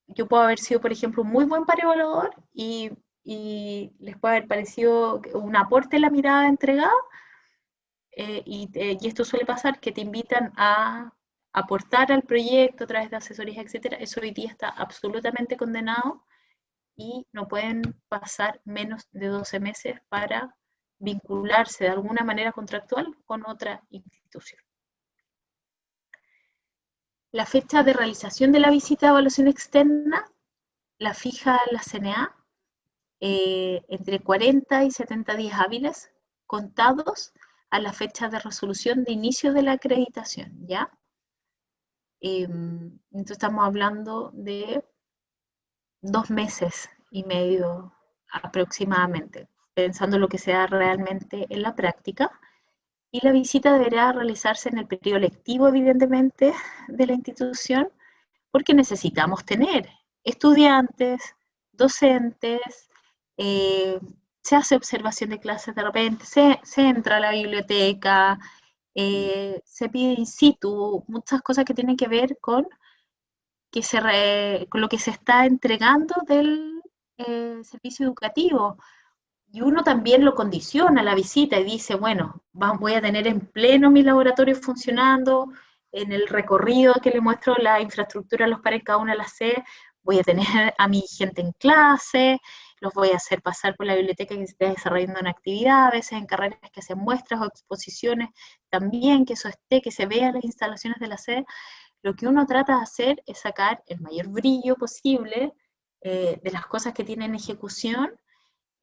yo puedo haber sido, por ejemplo, un muy buen par evaluador y les puede haber parecido un aporte en la mirada entregada, y esto suele pasar, que te invitan a aportar al proyecto a través de asesorías, etcétera. Eso hoy día está absolutamente condenado y no pueden pasar menos de 12 meses para vincularse de alguna manera contractual con otra institución. La fecha de realización de la visita de evaluación externa la fija la CNA entre 40 y 70 días hábiles contados a la fecha de resolución de inicio de la acreditación, ¿ya? Entonces estamos hablando de 2 meses y medio aproximadamente, pensando lo que sea realmente en la práctica. Y la visita deberá realizarse en el periodo lectivo, evidentemente, de la institución, porque necesitamos tener estudiantes, docentes, se hace observación de clases de repente, se entra a la biblioteca, se pide in situ, muchas cosas que tienen que ver con, con lo que se está entregando del servicio educativo. Y uno también lo condiciona la visita y dice, bueno, voy a tener en pleno mi laboratorio funcionando, en el recorrido que le muestro la infraestructura a los pares cada una de las sedes, voy a tener a mi gente en clase, los voy a hacer pasar por la biblioteca que se esté desarrollando una actividad, a veces en carreras que hacen muestras o exposiciones, también que eso esté, que se vean las instalaciones de la sede. Lo que uno trata de hacer es sacar el mayor brillo posible de las cosas que tienen ejecución,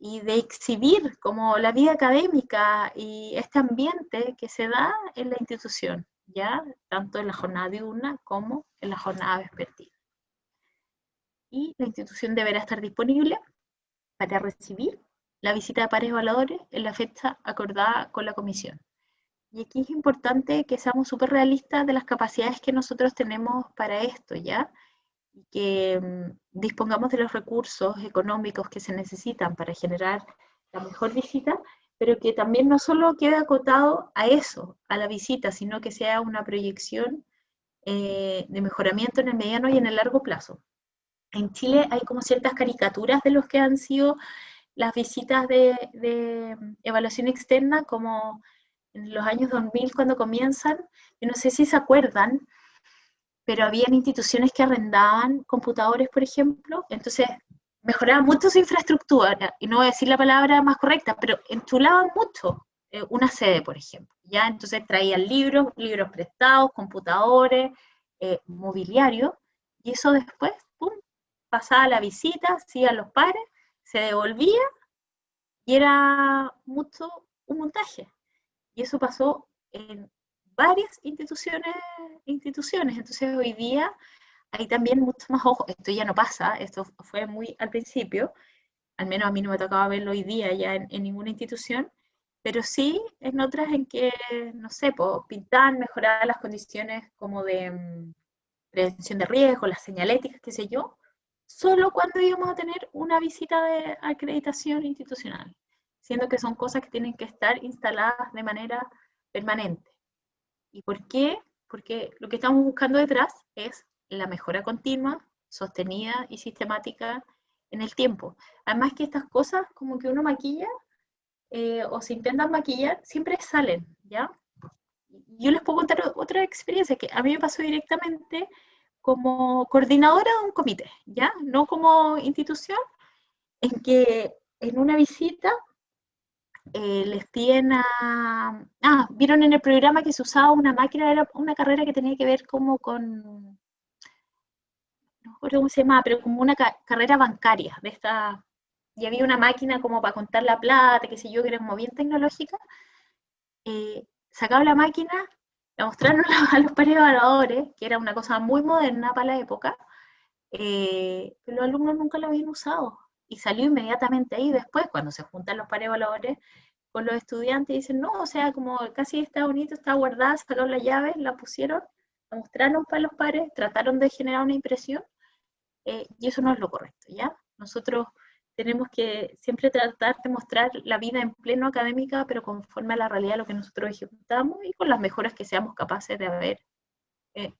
y de exhibir como la vida académica y este ambiente que se da en la institución, ya tanto en la jornada diurna como en la jornada vespertina. Y la institución deberá estar disponible para recibir la visita de pares evaluadores en la fecha acordada con la comisión. Y aquí es importante que seamos súper realistas de las capacidades que nosotros tenemos para esto, ¿ya? Y que dispongamos de los recursos económicos que se necesitan para generar la mejor visita, pero que también no solo quede acotado a eso, a la visita, sino que sea una proyección de mejoramiento en el mediano y en el largo plazo. En Chile hay como ciertas caricaturas de los que han sido las visitas de evaluación externa, como en los años 2000 cuando comienzan. Yo no sé si se acuerdan, pero habían instituciones que arrendaban computadores, por ejemplo, entonces mejoraban mucho su infraestructura, y no voy a decir la palabra más correcta, pero enchulaban mucho una sede, por ejemplo, ¿ya? Entonces traían libros prestados, computadores, mobiliario, y eso después, pum, pasaba la visita, se iban los pares, se devolvía, y era mucho un montaje. Y eso pasó en varias instituciones. Entonces hoy día hay también mucho más ojo. Esto ya no pasa, esto fue muy al principio, al menos a mí no me tocaba verlo hoy día ya en ninguna institución, pero sí en otras en que, no sé, pintar, mejorar las condiciones como de prevención de riesgo, las señaléticas, qué sé yo, solo cuando íbamos a tener una visita de acreditación institucional, siendo que son cosas que tienen que estar instaladas de manera permanente. ¿Y por qué? Porque lo que estamos buscando detrás es la mejora continua, sostenida y sistemática en el tiempo. Además que estas cosas como que uno maquilla o se intentan maquillar, siempre salen, ¿ya? Yo les puedo contar otra experiencia que a mí me pasó directamente como coordinadora de un comité, ¿ya? No como institución, en que en una visita les piden vieron en el programa que se usaba una máquina, era una carrera que tenía que ver como con, no me acuerdo cómo se llamaba, pero como una carrera bancaria, de esta, y había una máquina como para contar la plata, qué sé yo, que era como bien tecnológica. Sacaron la máquina, la mostraron a los pares evaluadores, que era una cosa muy moderna para la época, pero los alumnos nunca la habían usado. Y salió inmediatamente ahí después, cuando se juntan los pares evaluadores con los estudiantes, y dicen, no, o sea, como casi está bonito, está guardada, sacaron la llave, la pusieron, la mostraron para los pares, trataron de generar una impresión, y eso no es lo correcto, ¿ya? Nosotros tenemos que siempre tratar de mostrar la vida en pleno académica, pero conforme a la realidad de lo que nosotros ejecutamos y con las mejoras que seamos capaces de haber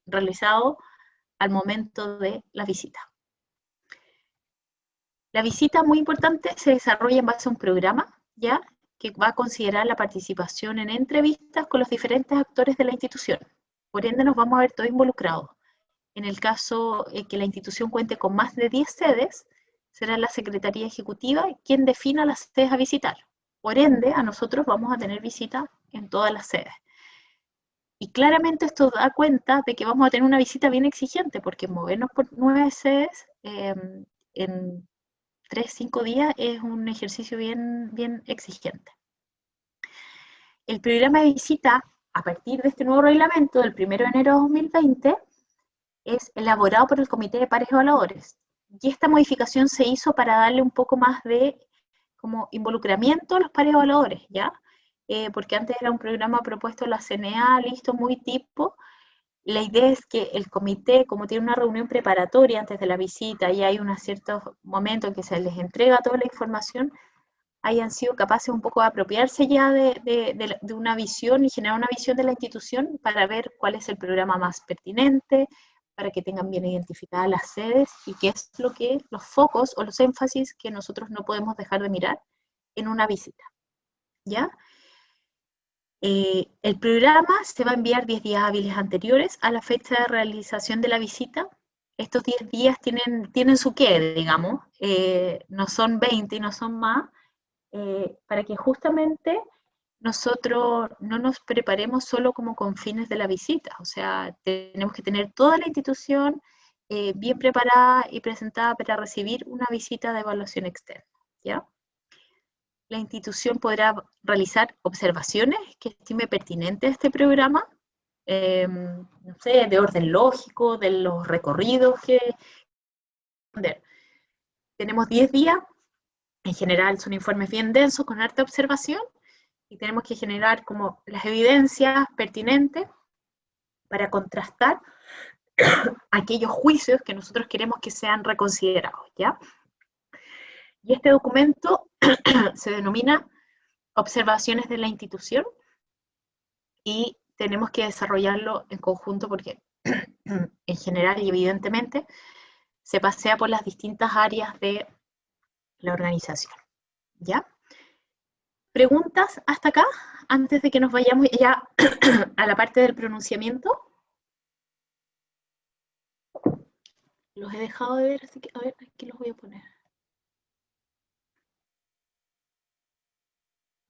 realizado al momento de la visita. La visita, muy importante, se desarrolla en base a un programa, ¿ya?, que va a considerar la participación en entrevistas con los diferentes actores de la institución. Por ende, nos vamos a ver todos involucrados. En el caso que la institución cuente con más de 10 sedes, será la Secretaría Ejecutiva quien defina las sedes a visitar. Por ende, a nosotros vamos a tener visita en todas las sedes. Y claramente esto da cuenta de que vamos a tener una visita bien exigente, porque movernos por 9 sedes en 3-5 días es un ejercicio bien exigente. El programa de visita, a partir de este nuevo reglamento del 1 de enero de 2020, es elaborado por el Comité de Pares Evaluadores. Y esta modificación se hizo para darle un poco más de como involucramiento a los pares evaluadores, ¿ya? Porque antes era un programa propuesto en la CNA, listo, muy tipo. La idea es que el comité, como tiene una reunión preparatoria antes de la visita y hay un cierto momento en que se les entrega toda la información, hayan sido capaces un poco de apropiarse ya de una visión y generar una visión de la institución para ver cuál es el programa más pertinente, para que tengan bien identificadas las sedes y qué es lo que los focos o los énfasis que nosotros no podemos dejar de mirar en una visita, ¿ya? El programa se va a enviar 10 días hábiles anteriores a la fecha de realización de la visita. Estos 10 días tienen su qué, digamos, no son 20 y no son más, para que justamente nosotros no nos preparemos solo como con fines de la visita, o sea, tenemos que tener toda la institución bien preparada y presentada para recibir una visita de evaluación externa, ¿ya? La institución podrá realizar observaciones que estime pertinentes a este programa, no sé, de orden lógico, de los recorridos que... Tenemos 10 días, en general son informes bien densos, con harta observación, y tenemos que generar como las evidencias pertinentes para contrastar aquellos juicios que nosotros queremos que sean reconsiderados, ¿ya? Y este documento se denomina Observaciones de la institución y tenemos que desarrollarlo en conjunto porque en general y evidentemente se pasea por las distintas áreas de la organización, ¿ya? ¿Preguntas hasta acá? Antes de que nos vayamos ya a la parte del pronunciamiento. Los he dejado de ver, así que a ver, aquí los voy a poner.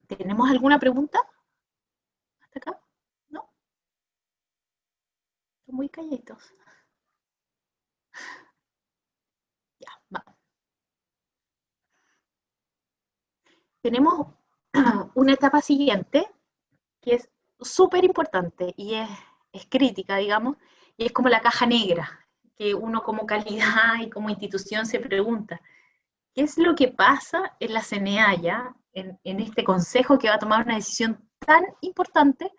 ¿Tenemos alguna pregunta? ¿Hasta acá? ¿No? Están muy calladitos. Ya, va. Tenemos una etapa siguiente que es súper importante y es crítica, digamos, y es como la caja negra, que uno como calidad y como institución se pregunta, ¿qué es lo que pasa en la CNA ya, en este consejo que va a tomar una decisión tan importante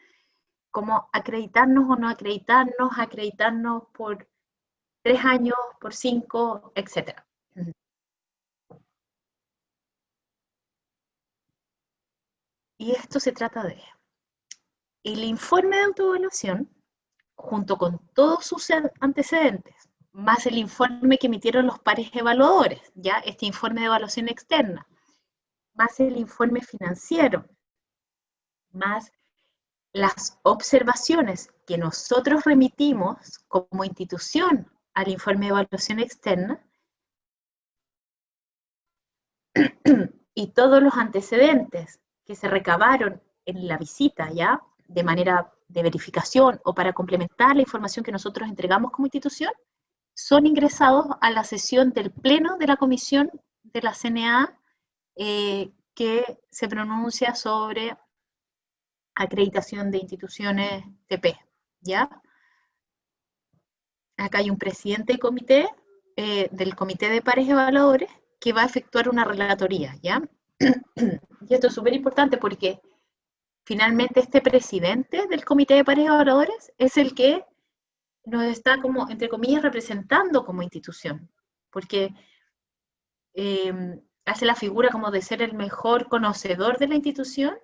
como acreditarnos o no acreditarnos por 3 años, por 5, etc.? Y esto se trata de el informe de autoevaluación, junto con todos sus antecedentes, más el informe que emitieron los pares evaluadores, ya este informe de evaluación externa, más el informe financiero, más las observaciones que nosotros remitimos como institución al informe de evaluación externa y todos los antecedentes que se recabaron en la visita, ¿ya? De manera de verificación o para complementar la información que nosotros entregamos como institución, son ingresados a la sesión del pleno de la comisión de la CNA que se pronuncia sobre acreditación de instituciones TP, ¿ya? Acá hay un presidente de comité, del comité de pares evaluadores, que va a efectuar una relatoría, ¿ya? Y esto es súper importante porque finalmente este presidente del comité de pares evaluadores es el que nos está como, entre comillas, representando como institución, porque hace la figura como de ser el mejor conocedor de la institución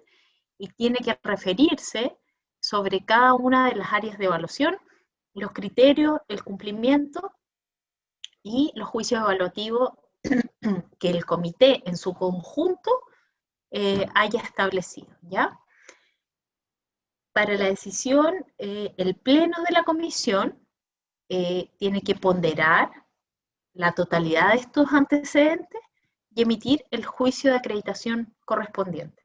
y tiene que referirse sobre cada una de las áreas de evaluación, los criterios, el cumplimiento y los juicios evaluativos que el comité en su conjunto haya establecido, ¿ya? Para la decisión, el pleno de la comisión tiene que ponderar la totalidad de estos antecedentes y emitir el juicio de acreditación correspondiente.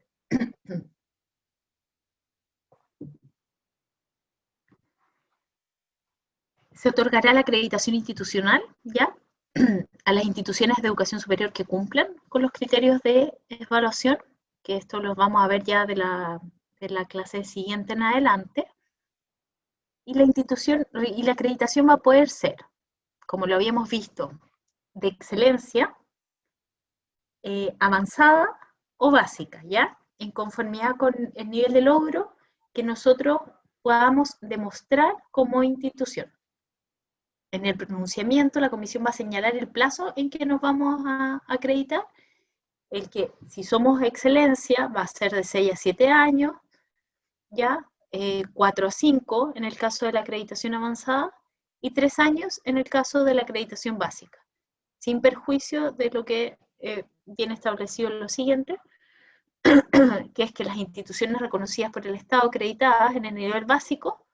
Se otorgará la acreditación institucional, ¿ya? A las instituciones de educación superior que cumplan con los criterios de evaluación, que esto lo vamos a ver ya de la clase siguiente en adelante. Y la acreditación va a poder ser, como lo habíamos visto, de excelencia, avanzada o básica, ¿ya? En conformidad con el nivel de logro que nosotros podamos demostrar como institución. En el pronunciamiento, la comisión va a señalar el plazo en que nos vamos a acreditar, el que si somos excelencia va a ser de 6 a 7 años, ¿ya? 4 a 5 en el caso de la acreditación avanzada, y 3 años en el caso de la acreditación básica, sin perjuicio de lo que viene establecido en lo siguiente, que es que las instituciones reconocidas por el Estado acreditadas en el nivel básico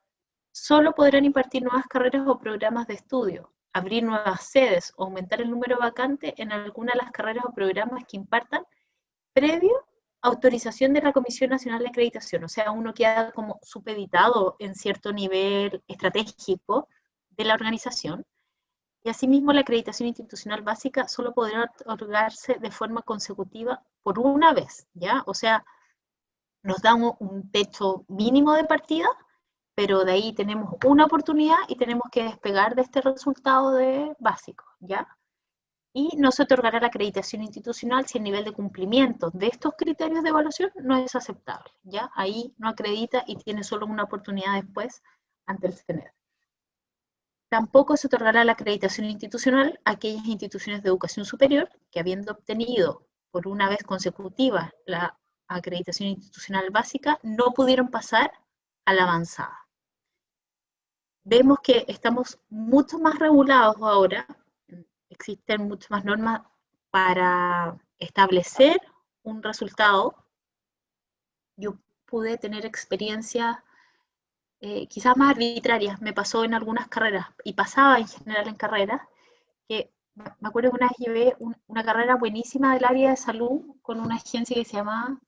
solo podrán impartir nuevas carreras o programas de estudio, abrir nuevas sedes o aumentar el número vacante en alguna de las carreras o programas que impartan previo autorización de la Comisión Nacional de Acreditación. O sea, uno queda como supeditado en cierto nivel estratégico de la organización. Y asimismo, la acreditación institucional básica solo podrá otorgarse de forma consecutiva por una vez, ¿ya? O sea, nos dan un techo mínimo de partida, pero de ahí tenemos una oportunidad y tenemos que despegar de este resultado de básico, ¿ya? Y no se otorgará la acreditación institucional si el nivel de cumplimiento de estos criterios de evaluación no es aceptable, ¿ya? Ahí no acredita y tiene solo una oportunidad después ante el CNED. Tampoco se otorgará la acreditación institucional a aquellas instituciones de educación superior que, habiendo obtenido por una vez consecutiva la acreditación institucional básica, no pudieron pasar a la avanzada. Vemos que estamos mucho más regulados ahora, existen muchas más normas para establecer un resultado. Yo pude tener experiencias quizás más arbitrarias, me pasó en algunas carreras, y pasaba en general en carreras, que me acuerdo que una vez llevé una carrera buenísima del área de salud con una agencia que se llamaba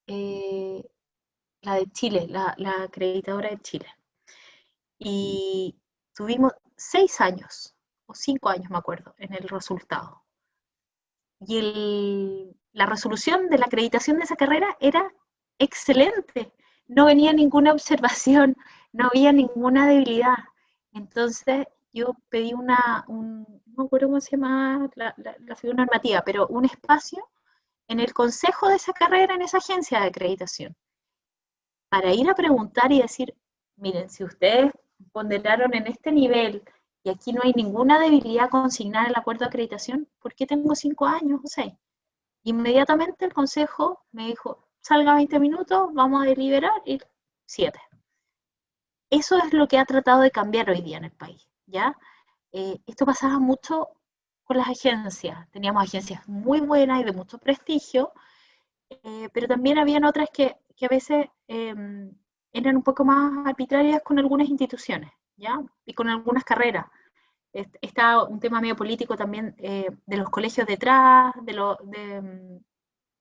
la de Chile, la acreditadora de Chile. Y tuvimos 6 años, o 5 años me acuerdo, en el resultado. Y la resolución de la acreditación de esa carrera era excelente. No venía ninguna observación, no había ninguna debilidad. Entonces yo pedí no me acuerdo cómo se llama la figura normativa, pero un espacio en el consejo de esa carrera, en esa agencia de acreditación, para ir a preguntar y decir, miren, si ustedes ponderaron en este nivel y aquí no hay ninguna debilidad consignada en el acuerdo de acreditación, ¿por qué tengo 5 años o 6? Inmediatamente el consejo me dijo, salga 20 minutos, vamos a deliberar, y 7. Eso es lo que ha tratado de cambiar hoy día en el país, ¿ya? Esto pasaba mucho con las agencias. Teníamos agencias muy buenas y de mucho prestigio, pero también habían otras que a veces eran un poco más arbitrarias con algunas instituciones, ¿ya? Y con algunas carreras. Está un tema medio político también de los colegios detrás,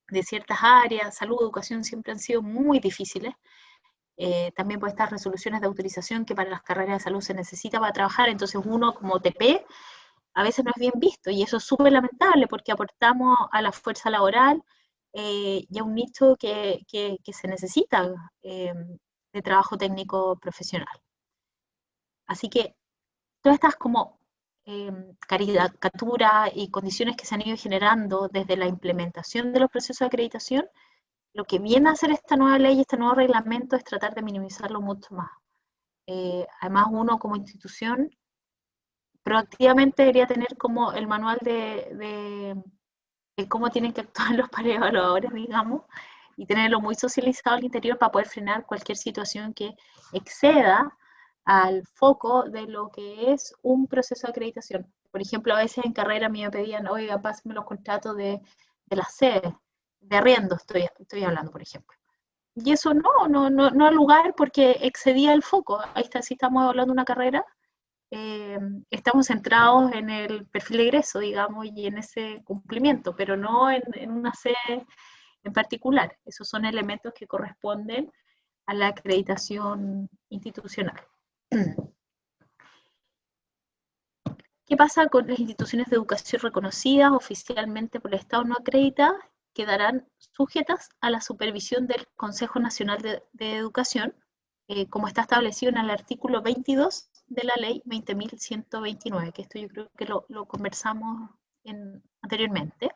de ciertas áreas, salud, educación, siempre han sido muy difíciles. También por estas resoluciones de autorización que para las carreras de salud se necesita para trabajar, entonces uno como TP a veces no es bien visto, y eso es súper lamentable porque aportamos a la fuerza laboral y a un nicho que se necesita de trabajo técnico profesional. Así que todas estas como caricaturas y condiciones que se han ido generando desde la implementación de los procesos de acreditación, lo que viene a hacer esta nueva ley, este nuevo reglamento, es tratar de minimizarlo mucho más. Además, uno como institución proactivamente debería tener como el manual de cómo tienen que actuar los evaluadores, digamos, y tenerlo muy socializado al interior para poder frenar cualquier situación que exceda al foco de lo que es un proceso de acreditación. Por ejemplo, a veces en carrera a mí me pedían, oiga, pásenme los contratos de las sedes, de arriendo estoy hablando, por ejemplo. Y eso no al lugar porque excedía el foco. Ahí está, si estamos hablando de una carrera, estamos centrados en el perfil de egreso, digamos, y en ese cumplimiento, pero no en una sede en particular. Esos son elementos que corresponden a la acreditación institucional. ¿Qué pasa con las instituciones de educación reconocidas oficialmente por el Estado no acreditadas? Quedarán sujetas a la supervisión del Consejo Nacional de Educación, como está establecido en el artículo 22 de la ley 20.129, que esto yo creo que lo conversamos anteriormente.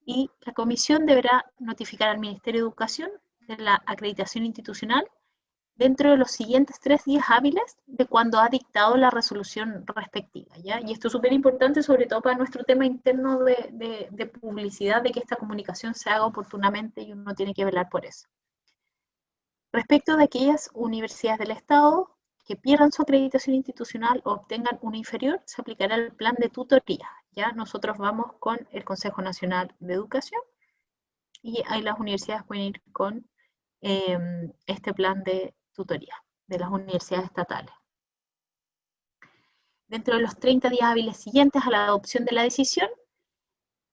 Y la comisión deberá notificar al Ministerio de Educación de la acreditación institucional dentro de los siguientes 3 días hábiles de cuando ha dictado la resolución respectiva, ¿ya? Y esto es súper importante, sobre todo para nuestro tema interno de publicidad, de que esta comunicación se haga oportunamente y uno tiene que velar por eso. Respecto de aquellas universidades del Estado que pierdan su acreditación institucional o obtengan una inferior, se aplicará el plan de tutoría, ¿ya? Nosotros vamos con el Consejo Nacional de Educación y ahí las universidades pueden ir con este plan de tutoría de las universidades estatales. Dentro de los 30 días hábiles siguientes a la adopción de la decisión,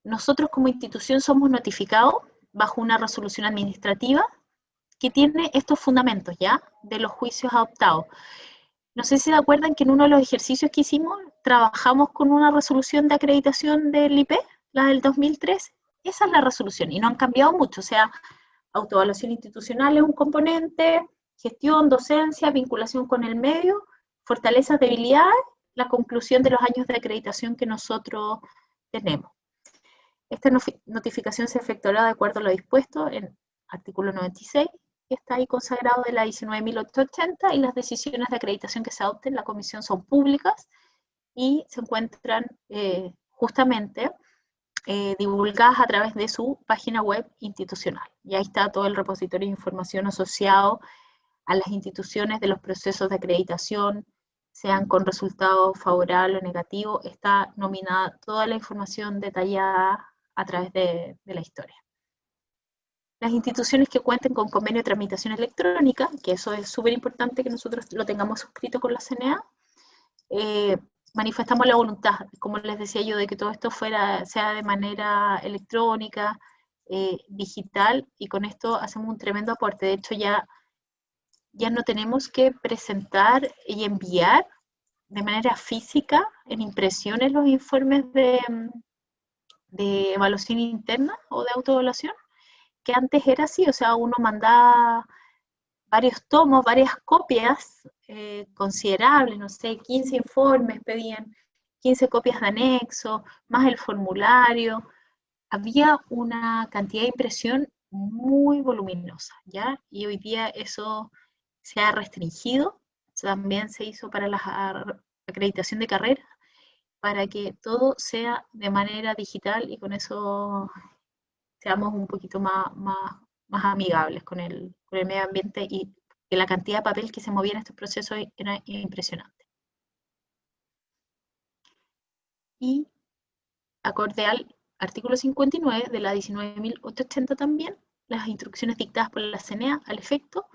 nosotros como institución somos notificados bajo una resolución administrativa que tiene estos fundamentos, ¿ya? De los juicios adoptados. No sé si se acuerdan que en uno de los ejercicios que hicimos, trabajamos con una resolución de acreditación del IP, la del 2003. Esa es la resolución y no han cambiado mucho, o sea, autoevaluación institucional es un componente, gestión, docencia, vinculación con el medio, fortalezas, debilidades, la conclusión de los años de acreditación que nosotros tenemos. Esta notificación se efectuará de acuerdo a lo dispuesto en artículo 96, que está ahí consagrado de la 19.880, y las decisiones de acreditación que se adopten en la comisión son públicas y se encuentran justamente divulgadas a través de su página web institucional. Y ahí está todo el repositorio de información asociado a las instituciones de los procesos de acreditación, sean con resultado favorable o negativo, está nominada toda la información detallada a través de la historia. Las instituciones que cuenten con convenio de tramitación electrónica, que eso es súper importante que nosotros lo tengamos suscrito con la CNA, manifestamos la voluntad, como les decía yo, de que todo esto sea de manera electrónica, digital, y con esto hacemos un tremendo aporte. De hecho, ya no tenemos que presentar y enviar de manera física en impresiones los informes de evaluación interna o de autoevaluación, que antes era así, o sea, uno mandaba varios tomos, varias copias considerables, no sé, 15 informes pedían, 15 copias de anexo, más el formulario. Había una cantidad de impresión muy voluminosa, ¿ya? Y hoy día eso se ha restringido, también se hizo para la acreditación de carrera, para que todo sea de manera digital y con eso seamos un poquito más amigables con el medio ambiente, y que la cantidad de papel que se movía en estos procesos era impresionante. Y acorde al artículo 59 de la 19.880 también, las instrucciones dictadas por la CNA al efecto,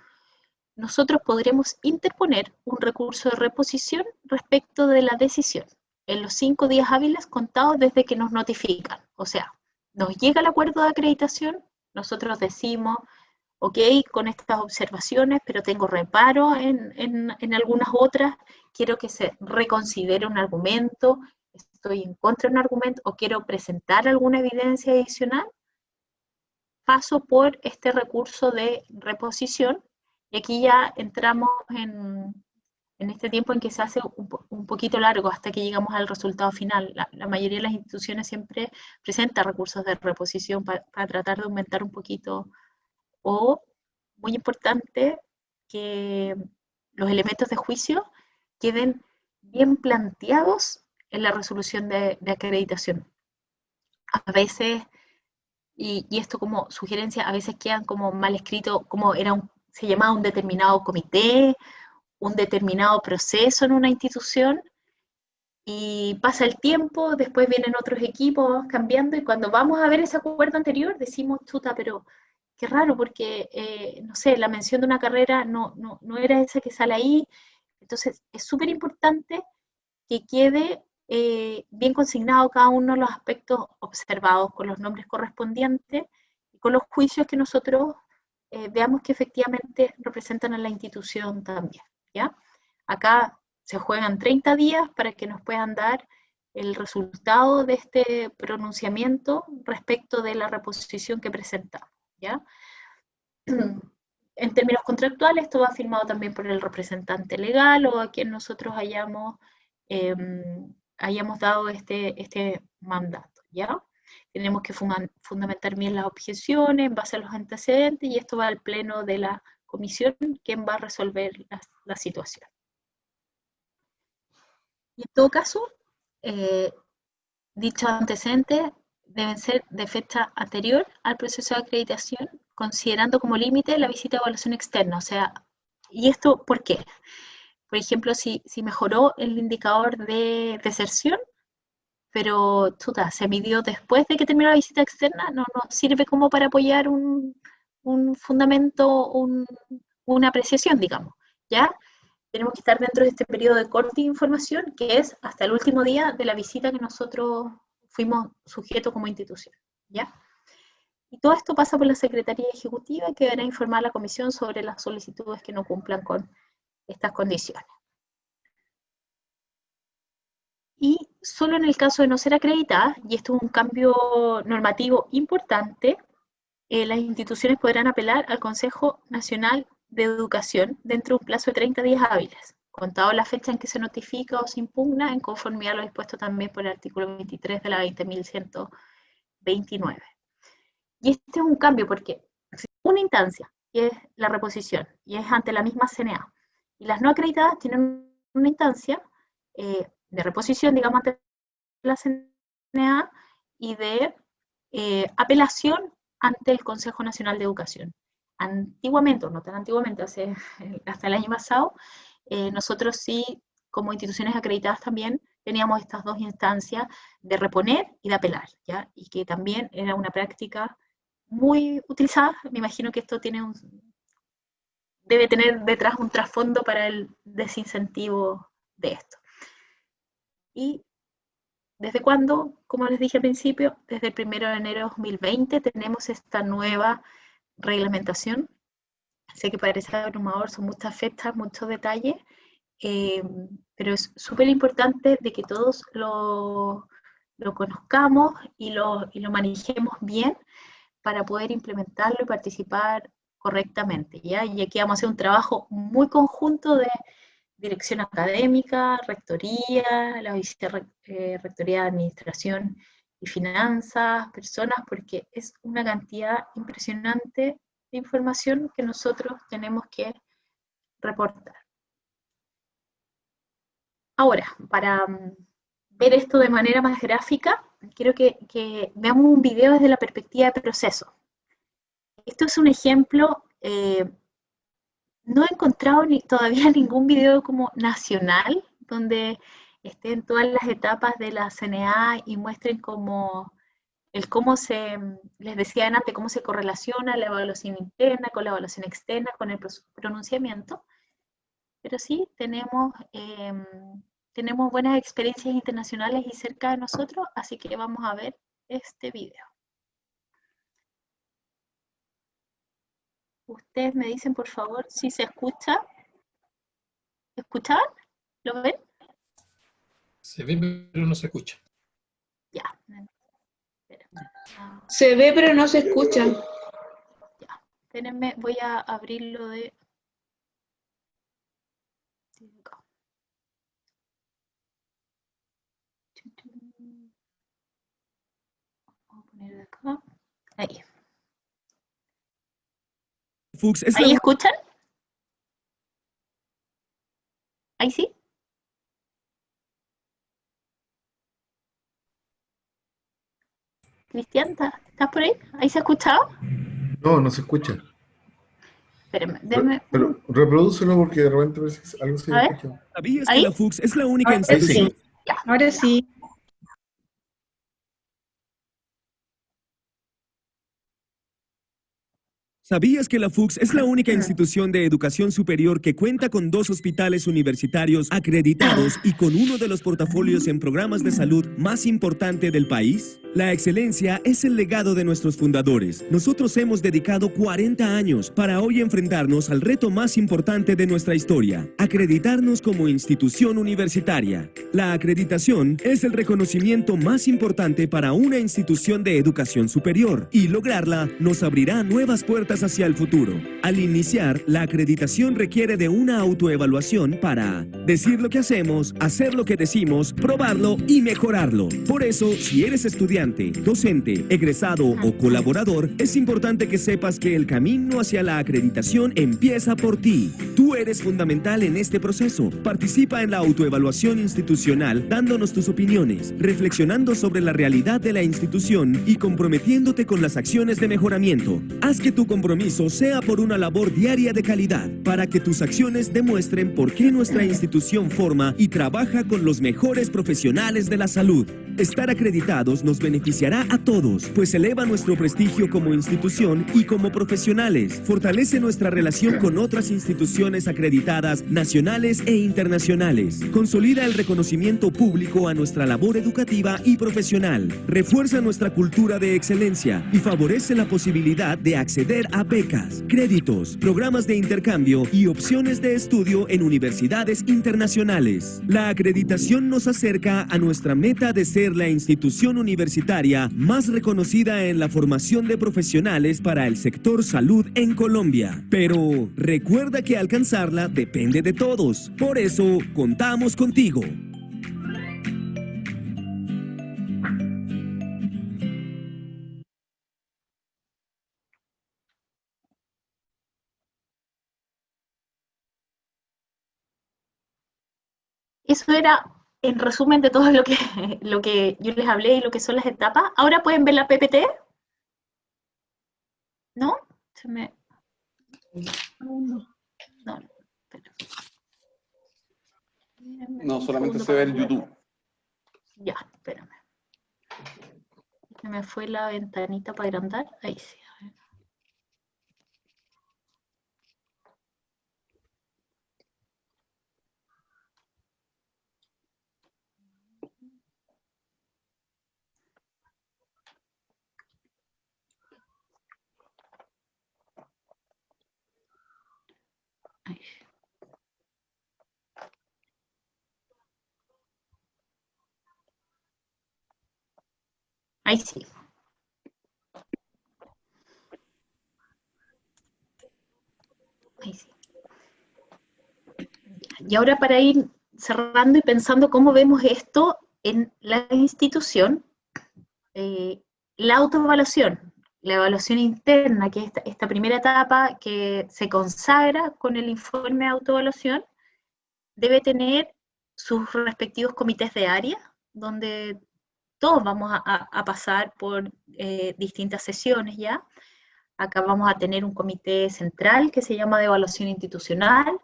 nosotros podremos interponer un recurso de reposición respecto de la decisión en los 5 días hábiles contados desde que nos notifican. O sea, nos llega el acuerdo de acreditación, nosotros decimos, ok, con estas observaciones, pero tengo reparo en algunas otras, quiero que se reconsidere un argumento, estoy en contra de un argumento o quiero presentar alguna evidencia adicional, paso por este recurso de reposición y aquí ya entramos en este tiempo en que se hace un poquito largo hasta que llegamos al resultado final. La mayoría de las instituciones siempre presenta recursos de reposición para tratar de aumentar un poquito o, muy importante, que los elementos de juicio queden bien planteados en la resolución de acreditación. A veces, y esto como sugerencia, a veces quedan como mal escrito, como se llamaba un determinado comité, un determinado proceso en una institución, y pasa el tiempo, después vienen otros equipos, vamos cambiando, y cuando vamos a ver ese acuerdo anterior decimos, chuta, pero qué raro, porque, no sé, la mención de una carrera no era esa que sale ahí. Entonces, es súper importante que quede bien consignado cada uno de los aspectos observados con los nombres correspondientes y con los juicios que nosotros veamos que efectivamente representan a la institución también, ¿ya? Acá se juegan 30 días para que nos puedan dar el resultado de este pronunciamiento respecto de la reposición que presentamos, ¿ya? En términos contractuales, esto va firmado también por el representante legal o a quien nosotros hayamos dado este mandato, ¿ya? Tenemos que fundamentar bien las objeciones en base a los antecedentes y esto va al pleno de la comisión, quien va a resolver la situación. Y en todo caso, dichos antecedentes deben ser de fecha anterior al proceso de acreditación, considerando como límite la visita de evaluación externa. O sea, ¿y esto por qué? Por ejemplo, si mejoró el indicador de deserción, pero se midió después de que terminó la visita externa, no sirve como para apoyar un fundamento, una apreciación, digamos, ¿ya? Tenemos que estar dentro de este periodo de corte de información, que es hasta el último día de la visita que nosotros fuimos sujetos como institución, ¿ya? Y todo esto pasa por la Secretaría Ejecutiva, que deberá informar a la Comisión sobre las solicitudes que no cumplan con estas condiciones. Y solo en el caso de no ser acreditada, y esto es un cambio normativo importante, las instituciones podrán apelar al Consejo Nacional de Educación dentro de un plazo de 30 días hábiles, contado la fecha en que se notifica o se impugna en conformidad a lo dispuesto también por el artículo 23 de la 20.129. Y este es un cambio porque una instancia, que es la reposición, y es ante la misma CNA, y las no acreditadas tienen una instancia de reposición, digamos, ante la CNA y de apelación ante el Consejo Nacional de Educación. Antiguamente, o no tan antiguamente, hasta el año pasado, nosotros sí, como instituciones acreditadas también, teníamos estas dos instancias de reponer y de apelar, ¿ya? Y que también era una práctica muy utilizada. Me imagino que esto debe tener detrás un trasfondo para el desincentivo de esto. Y ¿desde cuándo? Como les dije al principio, desde el 1 de enero de 2020 tenemos esta nueva reglamentación. Sé que parece abrumador, son muchas fechas, muchos detalles, pero es súper importante de que todos lo conozcamos y lo manejemos bien para poder implementarlo y participar correctamente, ¿ya? Y aquí vamos a hacer un trabajo muy conjunto de dirección académica, rectoría, la vicerrectoría de administración y finanzas, personas, porque es una cantidad impresionante de información que nosotros tenemos que reportar. Ahora, para ver esto de manera más gráfica, quiero que veamos un video desde la perspectiva de proceso. Esto es un ejemplo, no he encontrado todavía ningún video como nacional donde estén todas las etapas de la CNA y muestren cómo les decía antes, cómo se correlaciona la evaluación interna con la evaluación externa, con el pronunciamiento, pero sí tenemos buenas experiencias internacionales y cerca de nosotros, así que vamos a ver este video. Ustedes me dicen, por favor, si se escucha. ¿Escuchaban? ¿Lo ven? Se ve, pero no se escucha. Ya. Espérenme. Se ve, pero no se escucha. Ya. Espérenme, voy a abrirlo de... acá. Vamos a poner de acá. Ahí. Fuchs es ¿Ahí la escuchan? ¿Ahí sí? Cristian, ¿estás por ahí? ¿Ahí se ha escuchado? No, no se escucha. Espérenme, denme... Pero reprodúcelo porque de repente parece que algo se A ver. escucha. ¿Sabías ¿Ahí? que la Fuchs es la única Ahora institución? sí. Ahora sí. ¿Sabías que la Fuchs es la única institución de educación superior que cuenta con 2 hospitales universitarios acreditados y con uno de los portafolios en programas de salud más importante del país? La excelencia es el legado de nuestros fundadores. Nosotros hemos dedicado 40 años para hoy enfrentarnos al reto más importante de nuestra historia, acreditarnos como institución universitaria. La acreditación es el reconocimiento más importante para una institución de educación superior y lograrla nos abrirá nuevas puertas hacia el futuro. Al iniciar, la acreditación requiere de una autoevaluación para decir lo que hacemos, hacer lo que decimos, probarlo y mejorarlo. Por eso, si eres estudiante, docente, egresado o colaborador, es importante que sepas que el camino hacia la acreditación empieza por ti. Tú eres fundamental en este proceso. Participa en la autoevaluación institucional dándonos tus opiniones, reflexionando sobre la realidad de la institución y comprometiéndote con las acciones de mejoramiento. Haz que tu compromiso sea por una labor diaria de calidad, para que tus acciones demuestren por qué nuestra institución forma y trabaja con los mejores profesionales de la salud. Estar acreditados nos beneficiará a todos, pues eleva nuestro prestigio como institución y como profesionales, fortalece nuestra relación con otras instituciones acreditadas nacionales e internacionales, consolida el reconocimiento público a nuestra labor educativa y profesional, refuerza nuestra cultura de excelencia y favorece la posibilidad de acceder a becas, créditos, programas de intercambio y opciones de estudio en universidades internacionales. La acreditación nos acerca a nuestra meta de ser la institución universitaria más reconocida en la formación de profesionales para el sector salud en Colombia. Pero recuerda que alcanzarla depende de todos. Por eso, contamos contigo. Eso era en resumen de todo lo que yo les hablé y lo que son las etapas. Ahora pueden ver la PPT. ¿No? Se me... No, espera. No, solamente se ve en YouTube. Ya, espérame. Se me fue la ventanita para agrandar. Ahí sí. A ver. Ahí. Ahí sí. Ahí sí. Y ahora para ir cerrando y pensando cómo vemos esto en la institución, la autoevaluación, la evaluación interna, que es esta primera etapa que se consagra con el informe de autoevaluación, debe tener sus respectivos comités de área, donde todos vamos a pasar por distintas sesiones ya. Acá vamos a tener un comité central que se llama de evaluación institucional,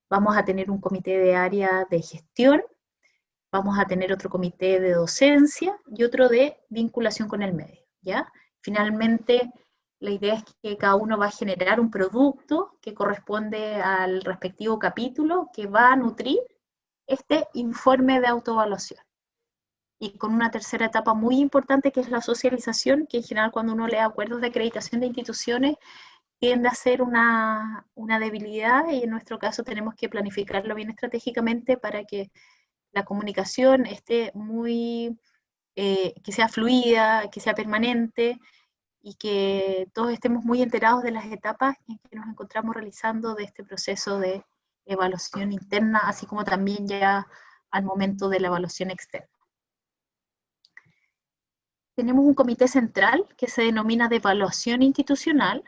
vamos a tener un comité de área de gestión, vamos a tener otro comité de docencia y otro de vinculación con el medio, ¿ya? Finalmente, la idea es que cada uno va a generar un producto que corresponde al respectivo capítulo que va a nutrir este informe de autoevaluación. Y con una tercera etapa muy importante que es la socialización, que en general cuando uno lee acuerdos de acreditación de instituciones tiende a ser una debilidad, y en nuestro caso tenemos que planificarlo bien estratégicamente para que la comunicación esté que sea fluida, que sea permanente, y que todos estemos muy enterados de las etapas en que nos encontramos realizando de este proceso de evaluación interna, así como también ya al momento de la evaluación externa. Tenemos un comité central que se denomina de evaluación institucional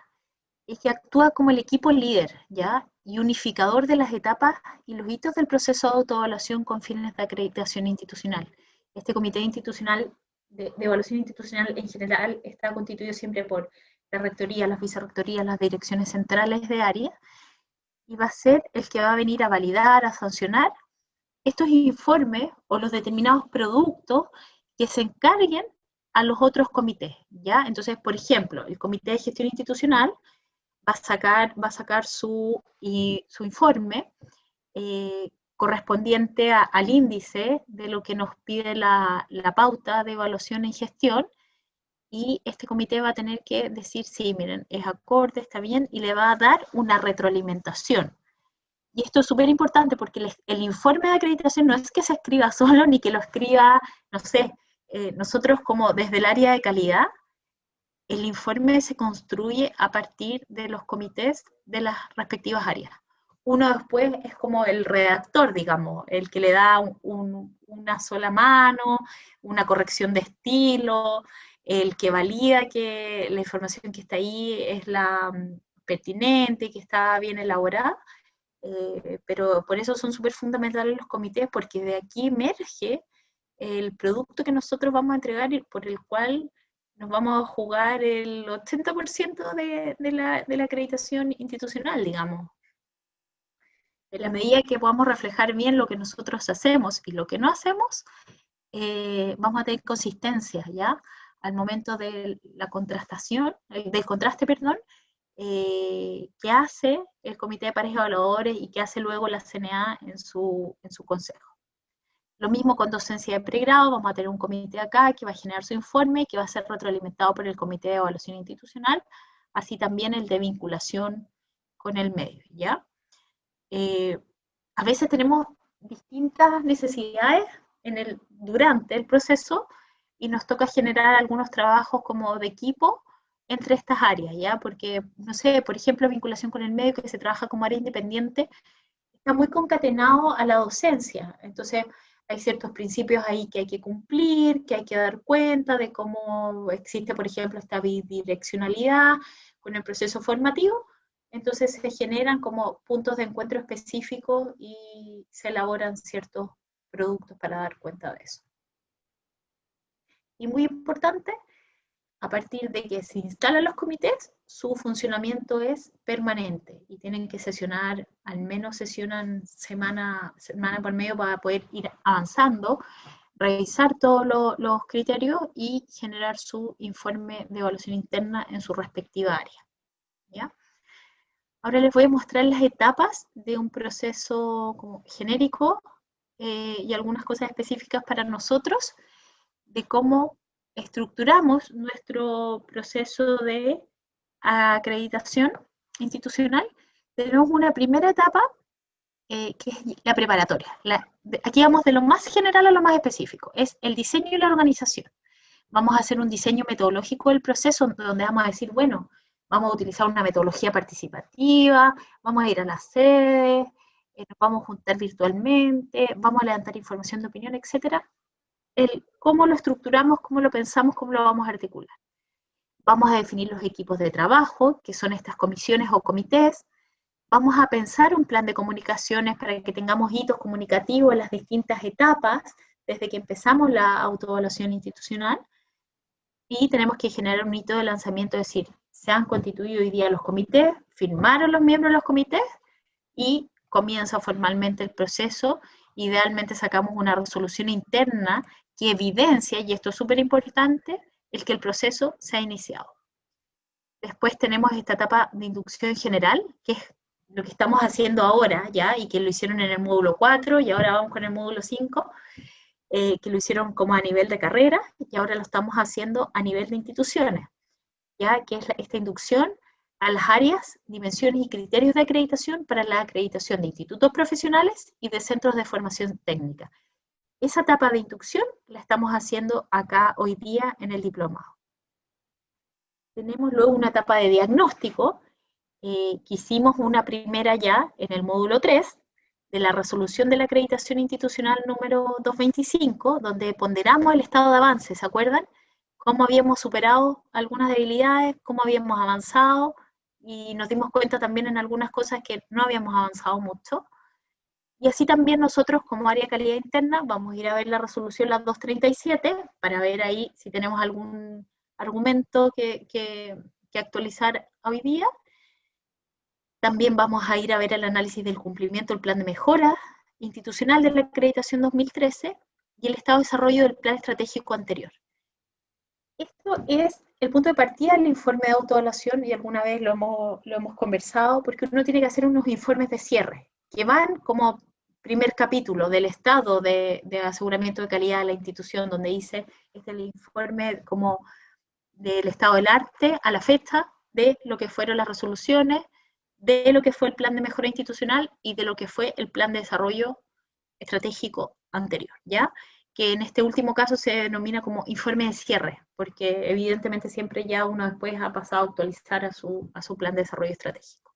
y que actúa como el equipo líder, ¿ya? Y unificador de las etapas y los hitos del proceso de autoevaluación con fines de acreditación institucional. Este comité institucional de evaluación institucional en general está constituido siempre por la rectoría, las vicerrectorías, las direcciones centrales de área, y va a ser el que va a venir a validar, a sancionar estos informes o los determinados productos que se encarguen a los otros comités, ¿ya? Entonces, por ejemplo, el Comité de Gestión Institucional va a sacar su informe correspondiente al índice de lo que nos pide la pauta de evaluación en gestión, y este comité va a tener que decir, sí, miren, es acorde, está bien, y le va a dar una retroalimentación. Y esto es súper importante porque el informe de acreditación no es que se escriba solo, ni que lo escriba, no sé, nosotros como desde el área de calidad, el informe se construye a partir de los comités de las respectivas áreas. Uno después es como el redactor, digamos, el que le da una sola mano, una corrección de estilo, el que valida que la información que está ahí es la pertinente, que está bien elaborada, pero por eso son súper fundamentales los comités, porque de aquí emerge el producto que nosotros vamos a entregar y por el cual nos vamos a jugar el 80% de la acreditación institucional, digamos. En la medida que podamos reflejar bien lo que nosotros hacemos y lo que no hacemos, vamos a tener consistencia, ¿ya? Al momento de la contrastación, del contraste, perdón, que hace el Comité de Pares Evaluadores y que hace luego la CNA en su consejo. Lo mismo con docencia de pregrado, vamos a tener un comité acá que va a generar su informe, que va a ser retroalimentado por el Comité de Evaluación Institucional, así también el de vinculación con el medio, ¿ya? A veces tenemos distintas necesidades durante el proceso y nos toca generar algunos trabajos como de equipo entre estas áreas, ¿ya? Porque, no sé, por ejemplo, vinculación con el medio, que se trabaja como área independiente, está muy concatenado a la docencia. Entonces, hay ciertos principios ahí que hay que cumplir, que hay que dar cuenta de cómo existe, por ejemplo, esta bidireccionalidad con el proceso formativo. Entonces se generan como puntos de encuentro específicos y se elaboran ciertos productos para dar cuenta de eso. Y muy importante, a partir de que se instalan los comités, su funcionamiento es permanente y tienen que sesionar, al menos sesionan semana por medio para poder ir avanzando, revisar todos los criterios y generar su informe de evaluación interna en su respectiva área, ¿ya? Ahora les voy a mostrar las etapas de un proceso como genérico y algunas cosas específicas para nosotros, de cómo estructuramos nuestro proceso de acreditación institucional. Tenemos una primera etapa que es la preparatoria. Aquí vamos de lo más general a lo más específico. Es el diseño y la organización. Vamos a hacer un diseño metodológico del proceso donde vamos a decir, bueno, vamos a utilizar una metodología participativa, vamos a ir a las sedes, nos vamos a juntar virtualmente, vamos a levantar información de opinión, etcétera. Cómo lo estructuramos, cómo lo pensamos, cómo lo vamos a articular. Vamos a definir los equipos de trabajo, que son estas comisiones o comités. Vamos a pensar un plan de comunicaciones para que tengamos hitos comunicativos en las distintas etapas, desde que empezamos la autoevaluación institucional. Y tenemos que generar un hito de lanzamiento, es decir, se han constituido hoy día los comités, firmaron los miembros de los comités y comienza formalmente el proceso. Idealmente sacamos una resolución interna que evidencia, y esto es súper importante, el que el proceso se ha iniciado. Después tenemos esta etapa de inducción general, que es lo que estamos haciendo ahora, ya, y que lo hicieron en el módulo 4, y ahora vamos con el módulo 5, que lo hicieron como a nivel de carrera, y ahora lo estamos haciendo a nivel de instituciones, ya, que es esta inducción a las áreas, dimensiones y criterios de acreditación para la acreditación de institutos profesionales y de centros de formación técnica. Esa etapa de inducción la estamos haciendo acá hoy día en el diplomado. Tenemos luego una etapa de diagnóstico, que hicimos una primera ya en el módulo 3, de la resolución de la acreditación institucional número 225, donde ponderamos el estado de avance, ¿se acuerdan? Cómo habíamos superado algunas debilidades, cómo habíamos avanzado, y nos dimos cuenta también en algunas cosas que no habíamos avanzado mucho. Y así también nosotros, como área de calidad interna, vamos a ir a ver la resolución, la 237, para ver ahí si tenemos algún argumento que actualizar hoy día. También vamos a ir a ver el análisis del cumplimiento del plan de mejora institucional de la acreditación 2013 y el estado de desarrollo del plan estratégico anterior. Esto es el punto de partida del informe de autoevaluación, y alguna vez lo hemos conversado, porque uno tiene que hacer unos informes de cierre, que van como primer capítulo del estado de aseguramiento de calidad de la institución, donde dice, este es el informe como del estado del arte a la fecha, de lo que fueron las resoluciones, de lo que fue el plan de mejora institucional y de lo que fue el plan de desarrollo estratégico anterior, ¿ya? Que en este último caso se denomina como informe de cierre, porque evidentemente siempre ya uno después ha pasado a actualizar a su plan de desarrollo estratégico.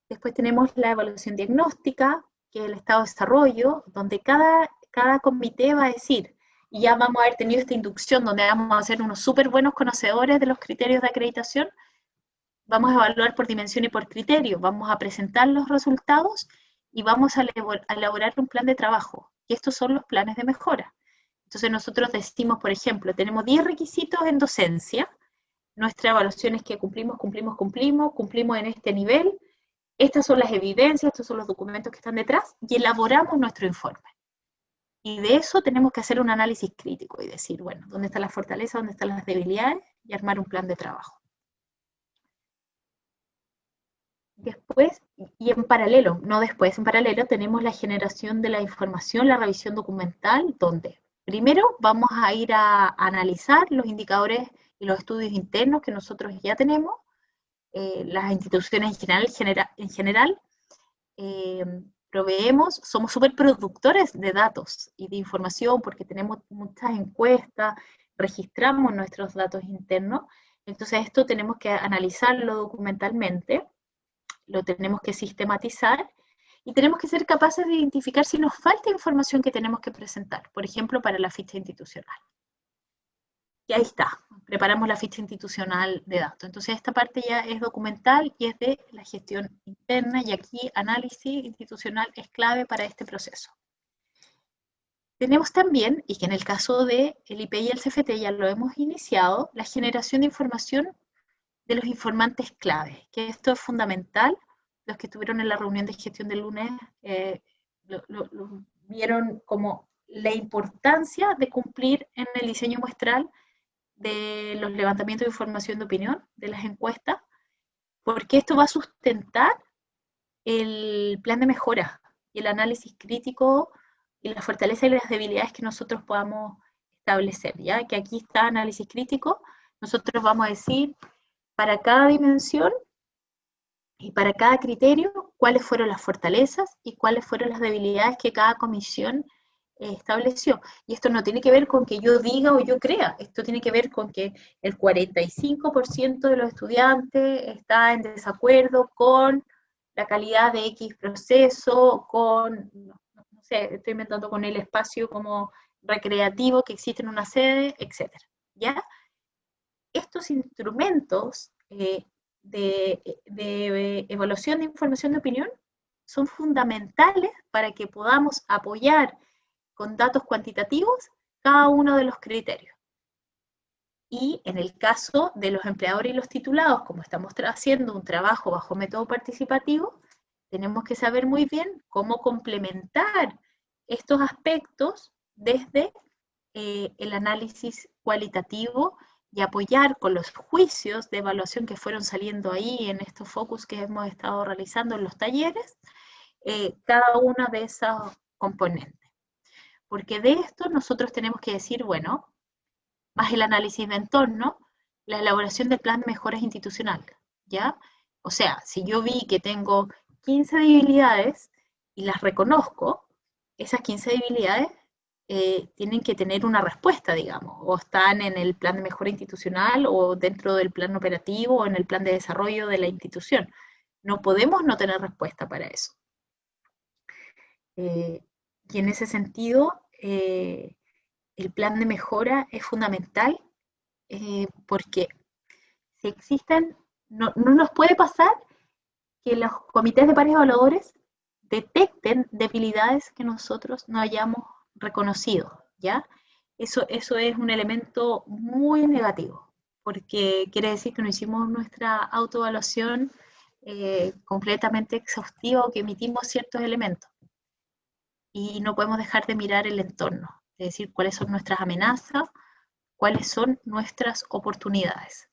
Después tenemos la evaluación diagnóstica, que es el estado de desarrollo, donde cada comité va a decir, y ya vamos a haber tenido esta inducción donde vamos a ser unos súper buenos conocedores de los criterios de acreditación, vamos a evaluar por dimensión y por criterio, vamos a presentar los resultados y vamos a elaborar un plan de trabajo. Y estos son los planes de mejora. Entonces nosotros decimos, por ejemplo, tenemos 10 requisitos en docencia, nuestra evaluación es que cumplimos en este nivel, estas son las evidencias, estos son los documentos que están detrás, y elaboramos nuestro informe. Y de eso tenemos que hacer un análisis crítico y decir, bueno, ¿dónde está la fortaleza, dónde están las debilidades? Y armar un plan de trabajo. Después, y en paralelo, no después, en paralelo tenemos la generación de la información, la revisión documental, donde primero vamos a ir a analizar los indicadores y los estudios internos que nosotros ya tenemos, las instituciones en general proveemos, somos súper productores de datos y de información porque tenemos muchas encuestas, registramos nuestros datos internos, entonces esto tenemos que analizarlo documentalmente, lo tenemos que sistematizar y tenemos que ser capaces de identificar si nos falta información que tenemos que presentar, por ejemplo, para la ficha institucional. Y ahí está, preparamos la ficha institucional de datos. Entonces esta parte ya es documental y es de la gestión interna, y aquí análisis institucional es clave para este proceso. Tenemos también, y que en el caso del IP y el CFT ya lo hemos iniciado, la generación de información de los informantes clave, que esto es fundamental. Los que estuvieron en la reunión de gestión del lunes lo vieron como la importancia de cumplir en el diseño muestral de los levantamientos de información de opinión, de las encuestas, porque esto va a sustentar el plan de mejora y el análisis crítico y la fortaleza y las debilidades que nosotros podamos establecer, ¿ya? Que aquí está análisis crítico, nosotros vamos a decir para cada dimensión y para cada criterio cuáles fueron las fortalezas y cuáles fueron las debilidades que cada comisión estableció. Y esto no tiene que ver con que yo diga o yo crea, esto tiene que ver con que el 45% de los estudiantes está en desacuerdo con la calidad de X proceso, con, no sé, estoy inventando, con el espacio como recreativo que existe en una sede, etc. ¿Ya? Estos instrumentos de evaluación de información de opinión son fundamentales para que podamos apoyar con datos cuantitativos cada uno de los criterios. Y en el caso de los empleadores y los titulados, como estamos haciendo un trabajo bajo método participativo, tenemos que saber muy bien cómo complementar estos aspectos desde el análisis cualitativo y apoyar con los juicios de evaluación que fueron saliendo ahí en estos focus que hemos estado realizando en los talleres, cada una de esas componentes. Porque de esto nosotros tenemos que decir, bueno, más el análisis de entorno, la elaboración del plan de mejoras institucional. ¿ya? O sea, si yo vi que tengo 15 debilidades y las reconozco, esas 15 debilidades tienen que tener una respuesta, digamos, o están en el plan de mejora institucional o dentro del plan operativo o en el plan de desarrollo de la institución. No podemos no tener respuesta para eso. Y en ese sentido, el plan de mejora es fundamental porque si existen, no nos puede pasar que los comités de pares evaluadores detecten debilidades que nosotros no hayamos reconocido, ¿ya? Eso es un elemento muy negativo, porque quiere decir que no hicimos nuestra autoevaluación completamente exhaustiva o que emitimos ciertos elementos. Y no podemos dejar de mirar el entorno, es decir, cuáles son nuestras amenazas, cuáles son nuestras oportunidades.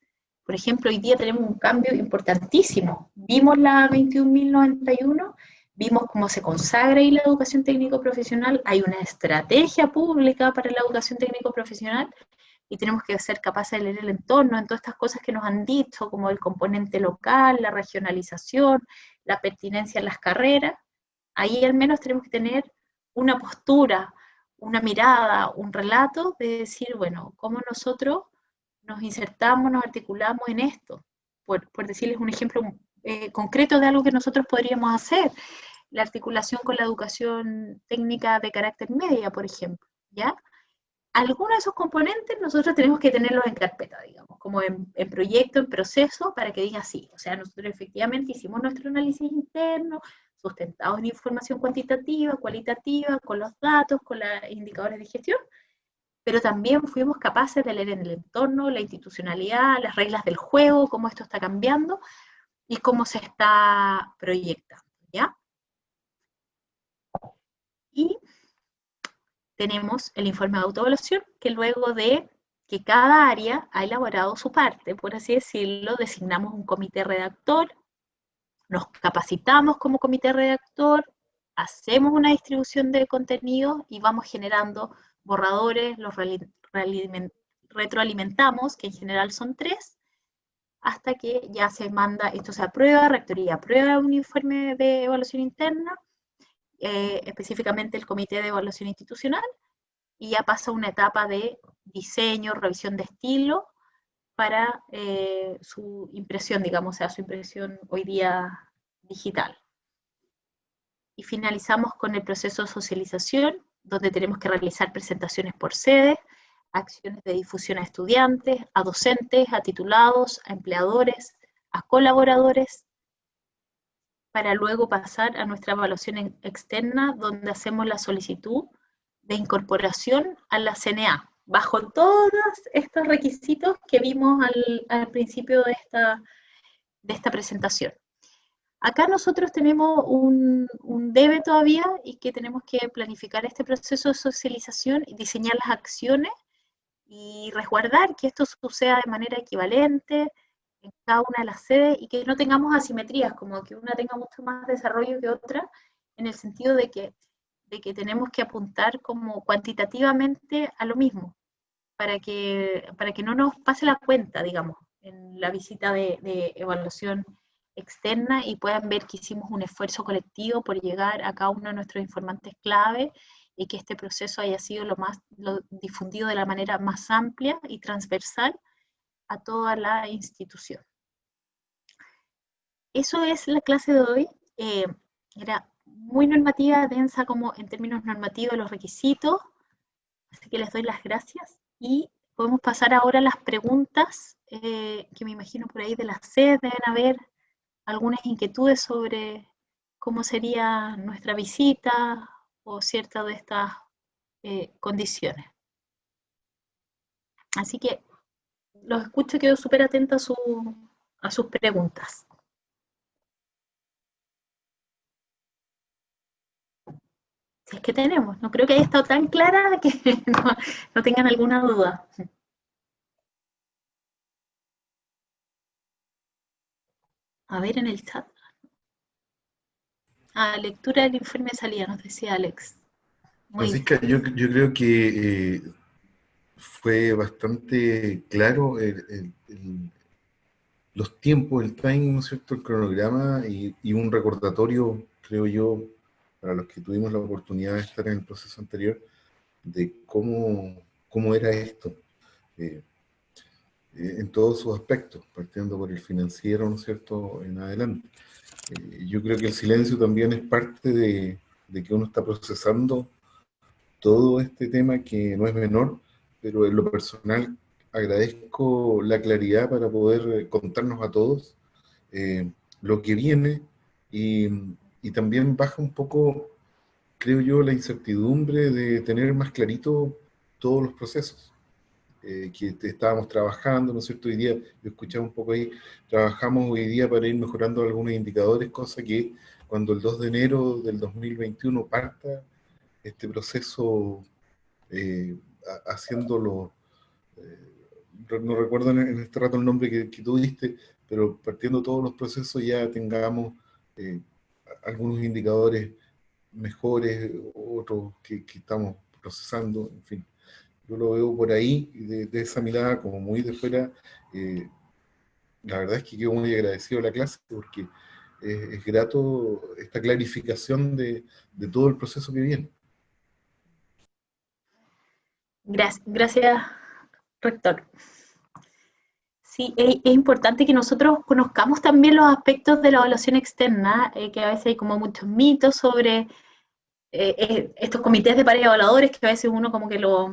Por ejemplo, hoy día tenemos un cambio importantísimo. Vimos la 21.091, vimos cómo se consagra ahí la educación técnico-profesional, hay una estrategia pública para la educación técnico-profesional y tenemos que ser capaces de leer el entorno en todas estas cosas que nos han dicho, como el componente local, la regionalización, la pertinencia en las carreras. Ahí al menos tenemos que tener una postura, una mirada, un relato de decir, bueno, cómo nosotros nos insertamos, nos articulamos en esto. Por decirles un ejemplo concreto de algo que nosotros podríamos hacer, la articulación con la educación técnica de carácter media, por ejemplo, ¿ya? Algunos de esos componentes nosotros tenemos que tenerlos en carpeta, digamos, como en proyecto, en proceso, para que diga sí. O sea, nosotros efectivamente hicimos nuestro análisis interno, sustentados en información cuantitativa, cualitativa, con los datos, con los indicadores de gestión, pero también fuimos capaces de leer en el entorno, la institucionalidad, las reglas del juego, cómo esto está cambiando y cómo se está proyectando, ¿ya? Y tenemos el informe de autoevaluación, que luego de que cada área ha elaborado su parte, por así decirlo, designamos un comité redactor, nos capacitamos como comité redactor, hacemos una distribución de contenido y vamos generando borradores, los retroalimentamos, que en general son 3, hasta que ya se manda, esto se aprueba, rectoría aprueba un informe de evaluación interna, específicamente el comité de evaluación institucional, y ya pasa una etapa de diseño, revisión de estilo, para su impresión, digamos, o sea, su impresión hoy día digital. Y finalizamos con el proceso de socialización, donde tenemos que realizar presentaciones por sede, acciones de difusión a estudiantes, a docentes, a titulados, a empleadores, a colaboradores, para luego pasar a nuestra evaluación externa, donde hacemos la solicitud de incorporación a la CNA, bajo todos estos requisitos que vimos al principio de esta presentación. Acá nosotros tenemos un debe todavía y que tenemos que planificar este proceso de socialización y diseñar las acciones y resguardar que esto suceda de manera equivalente en cada una de las sedes y que no tengamos asimetrías, como que una tenga mucho más desarrollo que otra, en el sentido de que tenemos que apuntar como cuantitativamente a lo mismo, para que no nos pase la cuenta, digamos, en la visita de evaluación externa y puedan ver que hicimos un esfuerzo colectivo por llegar a cada uno de nuestros informantes clave y que este proceso haya sido lo difundido de la manera más amplia y transversal a toda la institución. Eso es la clase de hoy. Era muy normativa, densa como en términos normativos los requisitos, así que les doy las gracias y podemos pasar ahora a las preguntas que me imagino por ahí de la sede deben haber algunas inquietudes sobre cómo sería nuestra visita o ciertas de estas condiciones. Así que los escucho y quedo súper atenta a sus preguntas. Si es que tenemos, no creo que haya estado tan clara que no tengan alguna duda. A ver en el chat. Lectura del informe de salida, nos decía Alex. Francisca, yo creo que fue bastante claro los tiempos, el timing, ¿no es cierto?, el cronograma y un recordatorio, creo yo, para los que tuvimos la oportunidad de estar en el proceso anterior, de cómo era esto, en todos sus aspectos, partiendo por el financiero, ¿no es cierto?, en adelante. Yo creo que el silencio también es parte de que uno está procesando todo este tema que no es menor, pero en lo personal agradezco la claridad para poder contarnos a todos lo que viene y, y también baja un poco, creo yo, la incertidumbre de tener más clarito todos los procesos que estábamos trabajando, ¿no es cierto? Hoy día, yo escuchaba un poco ahí, trabajamos hoy día para ir mejorando algunos indicadores, cosa que cuando el 2 de enero del 2021 parta este proceso haciéndolo, no recuerdo en este rato el nombre que tú diste, pero partiendo todos los procesos ya tengamos eh, algunos indicadores mejores, otros que estamos procesando, en fin. Yo lo veo por ahí, y de esa mirada como muy de fuera, la verdad es que quedo muy agradecido a la clase porque es grato esta clarificación de todo el proceso que viene. Gracias, rector. Sí, es importante que nosotros conozcamos también los aspectos de la evaluación externa, que a veces hay como muchos mitos sobre estos comités de pares evaluadores que a veces uno como que los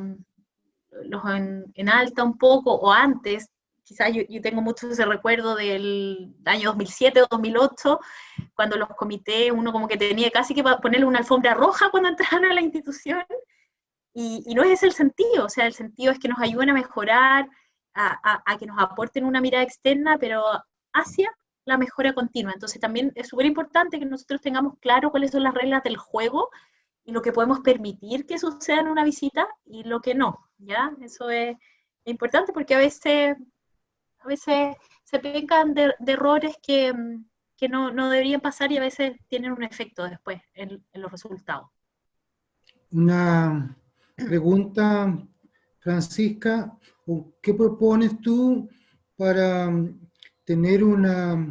enalta un poco, o antes, quizás yo tengo mucho ese recuerdo del año 2007 o 2008, cuando los comités, uno como que tenía casi que ponerle una alfombra roja cuando entraban a la institución, y no es ese el sentido, o sea, el sentido es que nos ayuden a mejorar, a que nos aporten una mirada externa, pero hacia la mejora continua. Entonces también es súper importante que nosotros tengamos claro cuáles son las reglas del juego y lo que podemos permitir que suceda en una visita y lo que no, ¿ya? Eso es importante porque a veces se pecan de errores que no deberían pasar y a veces tienen un efecto después en los resultados. Una pregunta, Francisca, ¿qué propones tú para tener una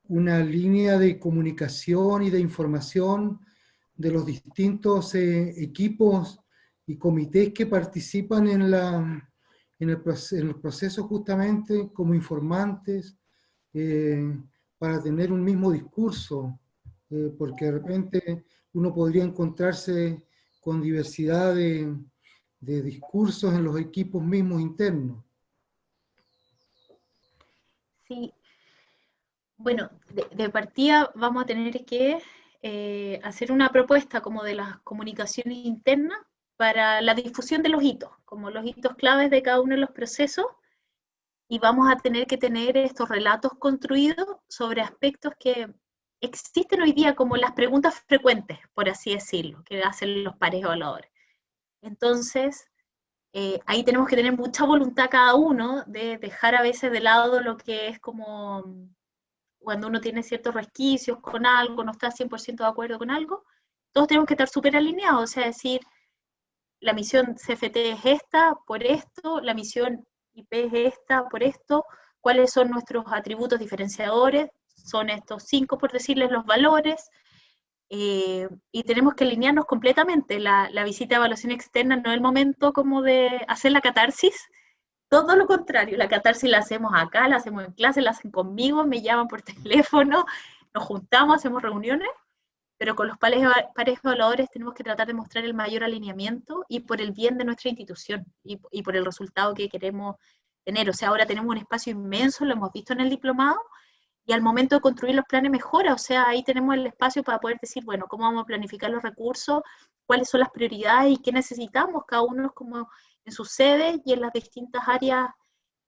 línea de comunicación y de información de los distintos equipos y comités que participan en el proceso justamente como informantes para tener un mismo discurso? Porque de repente uno podría encontrarse con diversidad de discursos en los equipos mismos internos. Sí, bueno, de partida vamos a tener que hacer una propuesta como de las comunicaciones internas para la difusión de los hitos, como los hitos claves de cada uno de los procesos, y vamos a tener que tener estos relatos construidos sobre aspectos que existen hoy día como las preguntas frecuentes, por así decirlo, que hacen los pares evaluadores. Entonces, ahí tenemos que tener mucha voluntad cada uno de dejar a veces de lado lo que es como cuando uno tiene ciertos resquicios con algo, no está 100% de acuerdo con algo, todos tenemos que estar súper alineados, o sea, decir, la misión CFT es esta, por esto, la misión IP es esta, por esto, cuáles son nuestros atributos diferenciadores, son estos 5, por decirles, los valores, y tenemos que alinearnos completamente. La visita de evaluación externa no es el momento como de hacer la catarsis, todo lo contrario, la catarsis la hacemos acá, la hacemos en clase, la hacen conmigo, me llaman por teléfono, nos juntamos, hacemos reuniones, pero con los pares evaluadores tenemos que tratar de mostrar el mayor alineamiento y por el bien de nuestra institución y por el resultado que queremos tener. O sea, ahora tenemos un espacio inmenso, lo hemos visto en el diplomado, y al momento de construir los planes mejora, o sea, ahí tenemos el espacio para poder decir, bueno, cómo vamos a planificar los recursos, cuáles son las prioridades y qué necesitamos, cada uno como en su sede y en las distintas áreas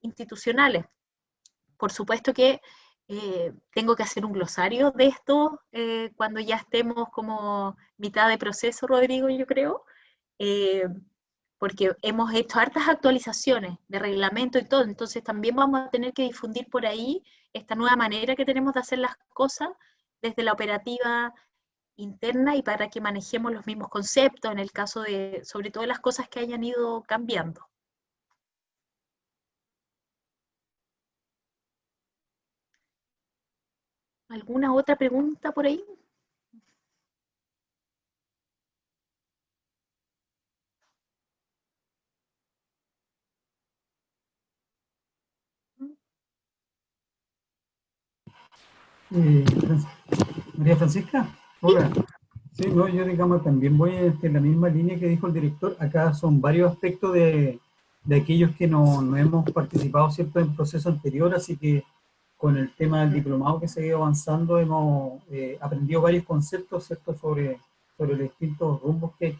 institucionales. Por supuesto que tengo que hacer un glosario de esto cuando ya estemos como mitad de proceso, Rodrigo, yo creo, porque hemos hecho hartas actualizaciones de reglamento y todo, entonces también vamos a tener que difundir por ahí esta nueva manera que tenemos de hacer las cosas desde la operativa interna y para que manejemos los mismos conceptos en el caso de, sobre todo las cosas que hayan ido cambiando. ¿Alguna otra pregunta por ahí? María Francisca, hola. Sí, no, yo digamos también voy en la misma línea que dijo el director. Acá son varios aspectos de aquellos que no hemos participado, ¿cierto?, en proceso anterior, así que con el tema del diplomado que se ha ido avanzando hemos aprendido varios conceptos, ¿cierto?, sobre los distintos rumbos que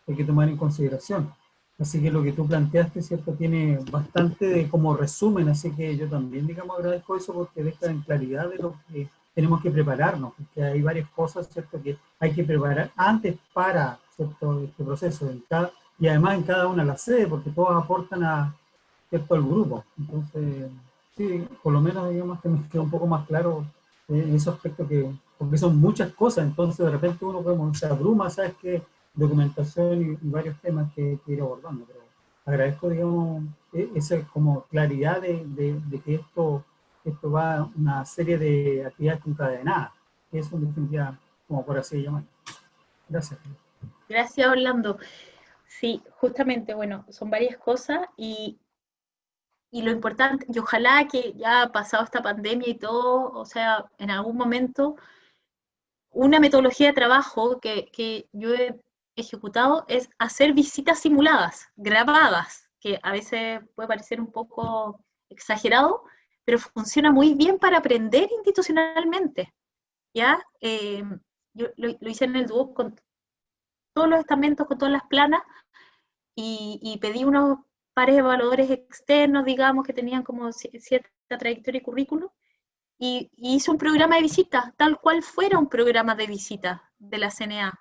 hay que tomar en consideración. Así que lo que tú planteaste, ¿cierto?, tiene bastante de como resumen, así que yo también, digamos, agradezco eso porque deja en claridad de lo que tenemos que prepararnos, porque hay varias cosas, ¿cierto?, que hay que preparar antes para, ¿cierto?, este proceso, y además en cada una de las sedes, porque todos aportan ¿cierto?, al grupo. Entonces, sí, por lo menos, digamos, que me queda un poco más claro ese aspecto, porque son muchas cosas, entonces de repente uno como se abruma, ¿sabes qué? Documentación y varios temas que ir abordando, pero agradezco, digamos, esa como claridad de que esto va a una serie de actividades concadenadas, que eso en definitiva, como por así llamarlo. Gracias. Gracias, Orlando. Sí, justamente, bueno, son varias cosas y lo importante, y ojalá que ya ha pasado esta pandemia y todo, o sea, en algún momento, una metodología de trabajo que yo he ejecutado es hacer visitas simuladas, grabadas, que a veces puede parecer un poco exagerado, pero funciona muy bien para aprender institucionalmente, ¿ya? Yo lo hice en el Duoc con todos los estamentos, con todas las planas, y pedí unos pares evaluadores externos, digamos, que tenían como cierta trayectoria y currículum, y hice un programa de visita, tal cual fuera un programa de visita de la CNA.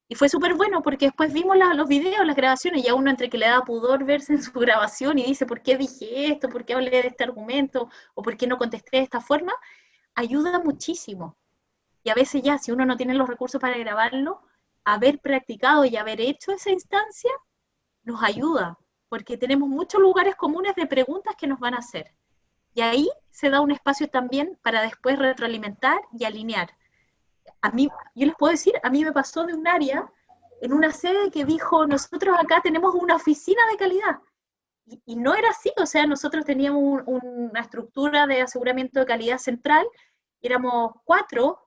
Y fue súper bueno porque después vimos los videos, las grabaciones, y a uno entre que le da pudor verse en su grabación y dice, ¿por qué dije esto? ¿Por qué hablé de este argumento? ¿O por qué no contesté de esta forma? Ayuda muchísimo. Y a veces ya, si uno no tiene los recursos para grabarlo, haber practicado y haber hecho esa instancia nos ayuda, porque tenemos muchos lugares comunes de preguntas que nos van a hacer. Y ahí se da un espacio también para después retroalimentar y alinear. A mí, yo les puedo decir, a mí me pasó de un área en una sede que dijo, nosotros acá tenemos una oficina de calidad. Y no era así, o sea, nosotros teníamos una estructura de aseguramiento de calidad central, éramos 4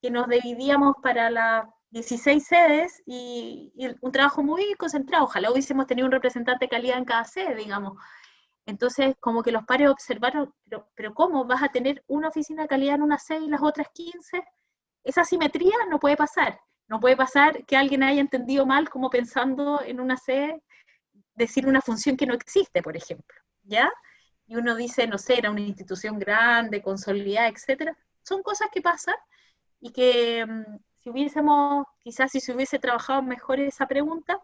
que nos dividíamos para las 16 sedes y un trabajo muy concentrado. Ojalá hubiésemos tenido un representante de calidad en cada sede, digamos. Entonces, como que los pares observaron, pero ¿cómo vas a tener una oficina de calidad en una sede y las otras 15? Esa simetría no puede pasar. No puede pasar que alguien haya entendido mal como pensando en una sede, decir una función que no existe, por ejemplo, ¿ya? Y uno dice, no sé, era una institución grande, consolidada, etcétera. Son cosas que pasan y que si hubiésemos, quizás si se hubiese trabajado mejor esa pregunta,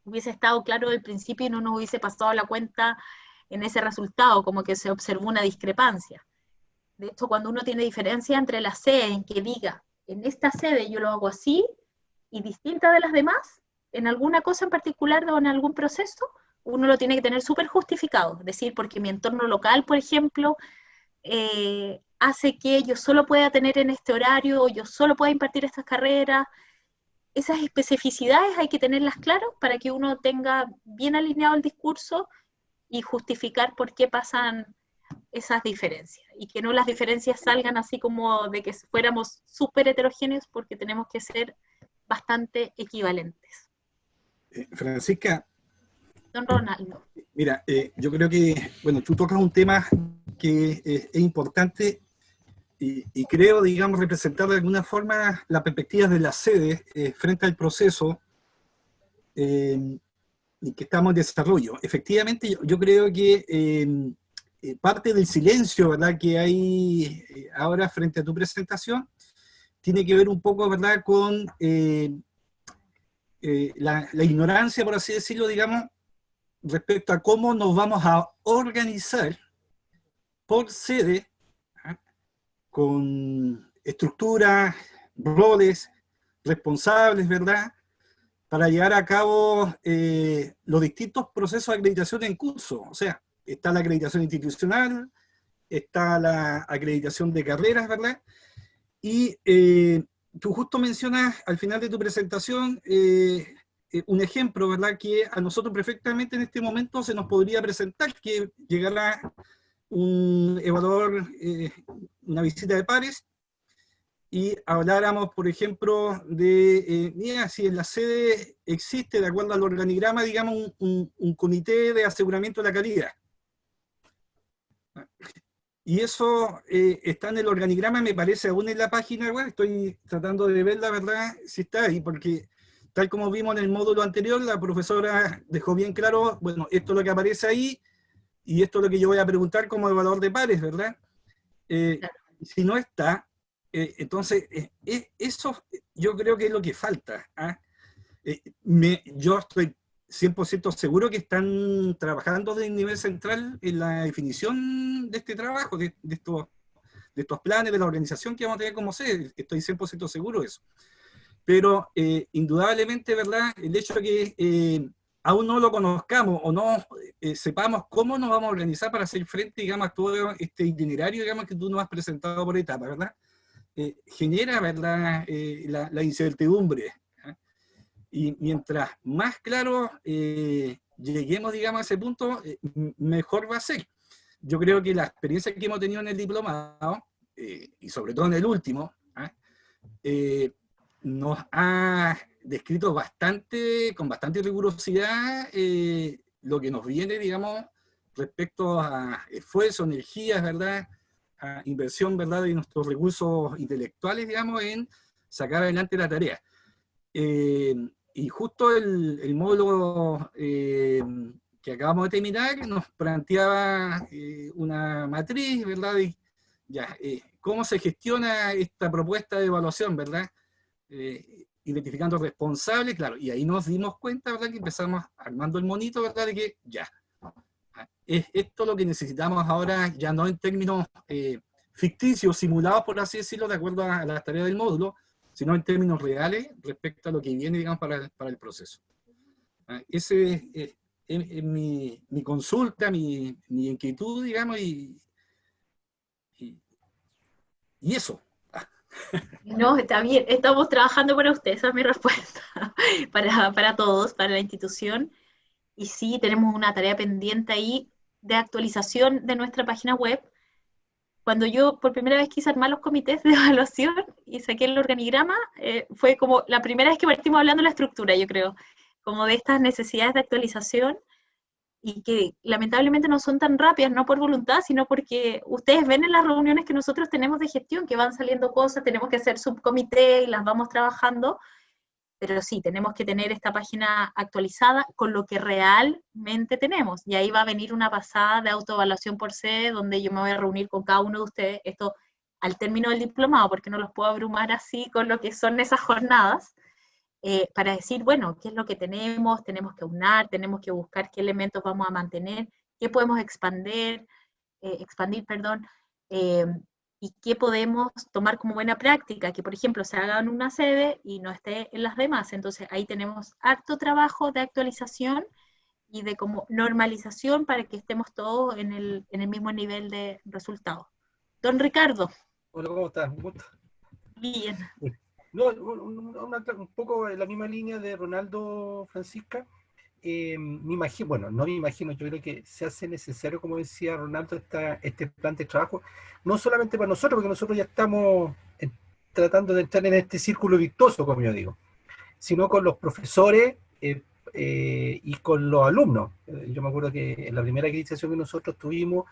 hubiese estado claro del principio y no nos hubiese pasado la cuenta en ese resultado, como que se observó una discrepancia. De hecho, cuando uno tiene diferencia entre las sedes, en que diga, en esta sede yo lo hago así, y distinta de las demás, en alguna cosa en particular o en algún proceso, uno lo tiene que tener súper justificado. Es decir, porque mi entorno local, por ejemplo, hace que yo solo pueda tener en este horario, o yo solo pueda impartir estas carreras. Esas especificidades hay que tenerlas claras para que uno tenga bien alineado el discurso y justificar por qué pasan esas diferencias, y que no las diferencias salgan así como de que fuéramos súper heterogéneos, porque tenemos que ser bastante equivalentes. Francisca. Don Ronaldo. Mira, yo creo que, bueno, tú tocas un tema que es importante y creo, digamos, representar de alguna forma las perspectivas de la sede frente al proceso y que estamos en desarrollo. Efectivamente, yo creo que parte del silencio, ¿verdad?, que hay ahora frente a tu presentación, tiene que ver un poco, ¿verdad?, con la ignorancia, por así decirlo, digamos, respecto a cómo nos vamos a organizar por sede, ¿eh?, con estructuras, roles, responsables, ¿verdad?, para llevar a cabo los distintos procesos de acreditación en curso. O sea, está la acreditación institucional, está la acreditación de carreras, ¿verdad? Y tú justo mencionas al final de tu presentación un ejemplo, ¿verdad? Que a nosotros perfectamente en este momento se nos podría presentar, que llegará un evaluador, una visita de pares, y habláramos, por ejemplo, de, mira, si en la sede existe, de acuerdo al organigrama, digamos, un comité de aseguramiento de la calidad. Y eso está en el organigrama, me parece, aún en la página web, estoy tratando de ver la verdad si está ahí, porque tal como vimos en el módulo anterior, la profesora dejó bien claro, bueno, esto es lo que aparece ahí, y esto es lo que yo voy a preguntar como evaluador de pares, ¿verdad? Si no está, entonces, eso yo creo que es lo que falta. ¿Ah? Yo estoy 100% seguro que están trabajando desde el nivel central en la definición de este trabajo, de estos planes, de la organización que vamos a tener como sede. Estoy 100% seguro de eso. Pero indudablemente, ¿verdad? El hecho de que aún no lo conozcamos o no sepamos cómo nos vamos a organizar para hacer frente, digamos, a todo este itinerario, digamos, que tú nos has presentado por etapa, ¿verdad? Genera, ¿verdad? La incertidumbre. Y mientras más claro lleguemos, digamos, a ese punto, mejor va a ser. Yo creo que la experiencia que hemos tenido en el diplomado, y sobre todo en el último, nos ha descrito con bastante rigurosidad lo que nos viene, digamos, respecto a esfuerzo, energías, ¿verdad? A inversión, ¿verdad?, de nuestros recursos intelectuales, digamos, en sacar adelante la tarea. Y justo el módulo que acabamos de terminar nos planteaba una matriz, ¿verdad? De, ya, cómo se gestiona esta propuesta de evaluación, ¿verdad? Identificando responsables, claro, y ahí nos dimos cuenta, ¿verdad?, que empezamos armando el monito, ¿verdad?, de que ya, es esto lo que necesitamos ahora, ya no en términos ficticios, simulados, por así decirlo, de acuerdo a las tareas del módulo, sino en términos reales respecto a lo que viene, digamos, para el proceso. Ese es mi consulta, mi inquietud, digamos, y eso. No, está bien, estamos trabajando para usted, esa es mi respuesta, para todos, para la institución, y sí, tenemos una tarea pendiente ahí de actualización de nuestra página web. Cuando yo por primera vez quise armar los comités de evaluación y saqué el organigrama, fue como la primera vez que partimos hablando de la estructura, yo creo, como de estas necesidades de actualización, y que lamentablemente no son tan rápidas, no por voluntad, sino porque ustedes ven en las reuniones que nosotros tenemos de gestión, que van saliendo cosas, tenemos que hacer subcomité y las vamos trabajando, pero sí, tenemos que tener esta página actualizada con lo que realmente tenemos, y ahí va a venir una pasada de autoevaluación por sede, donde yo me voy a reunir con cada uno de ustedes, esto al término del diplomado, porque no los puedo abrumar así con lo que son esas jornadas, para decir, bueno, qué es lo que tenemos que aunar, tenemos que buscar qué elementos vamos a mantener, qué podemos expandir, y qué podemos tomar como buena práctica, que por ejemplo se haga en una sede y no esté en las demás. Entonces ahí tenemos harto trabajo de actualización y de como normalización para que estemos todos en el mismo nivel de resultados. Don Ricardo. Hola, ¿cómo estás? Un gusto. Bien. No, un poco en la misma línea de Ronaldo, Francisca. Me imagino, bueno, no me imagino, yo creo que se hace necesario, como decía Ronaldo, este plan de trabajo, no solamente para nosotros, porque nosotros ya estamos tratando de entrar en este círculo virtuoso, como yo digo, sino con los profesores y con los alumnos. Yo me acuerdo que en la primera acreditación que nosotros tuvimos,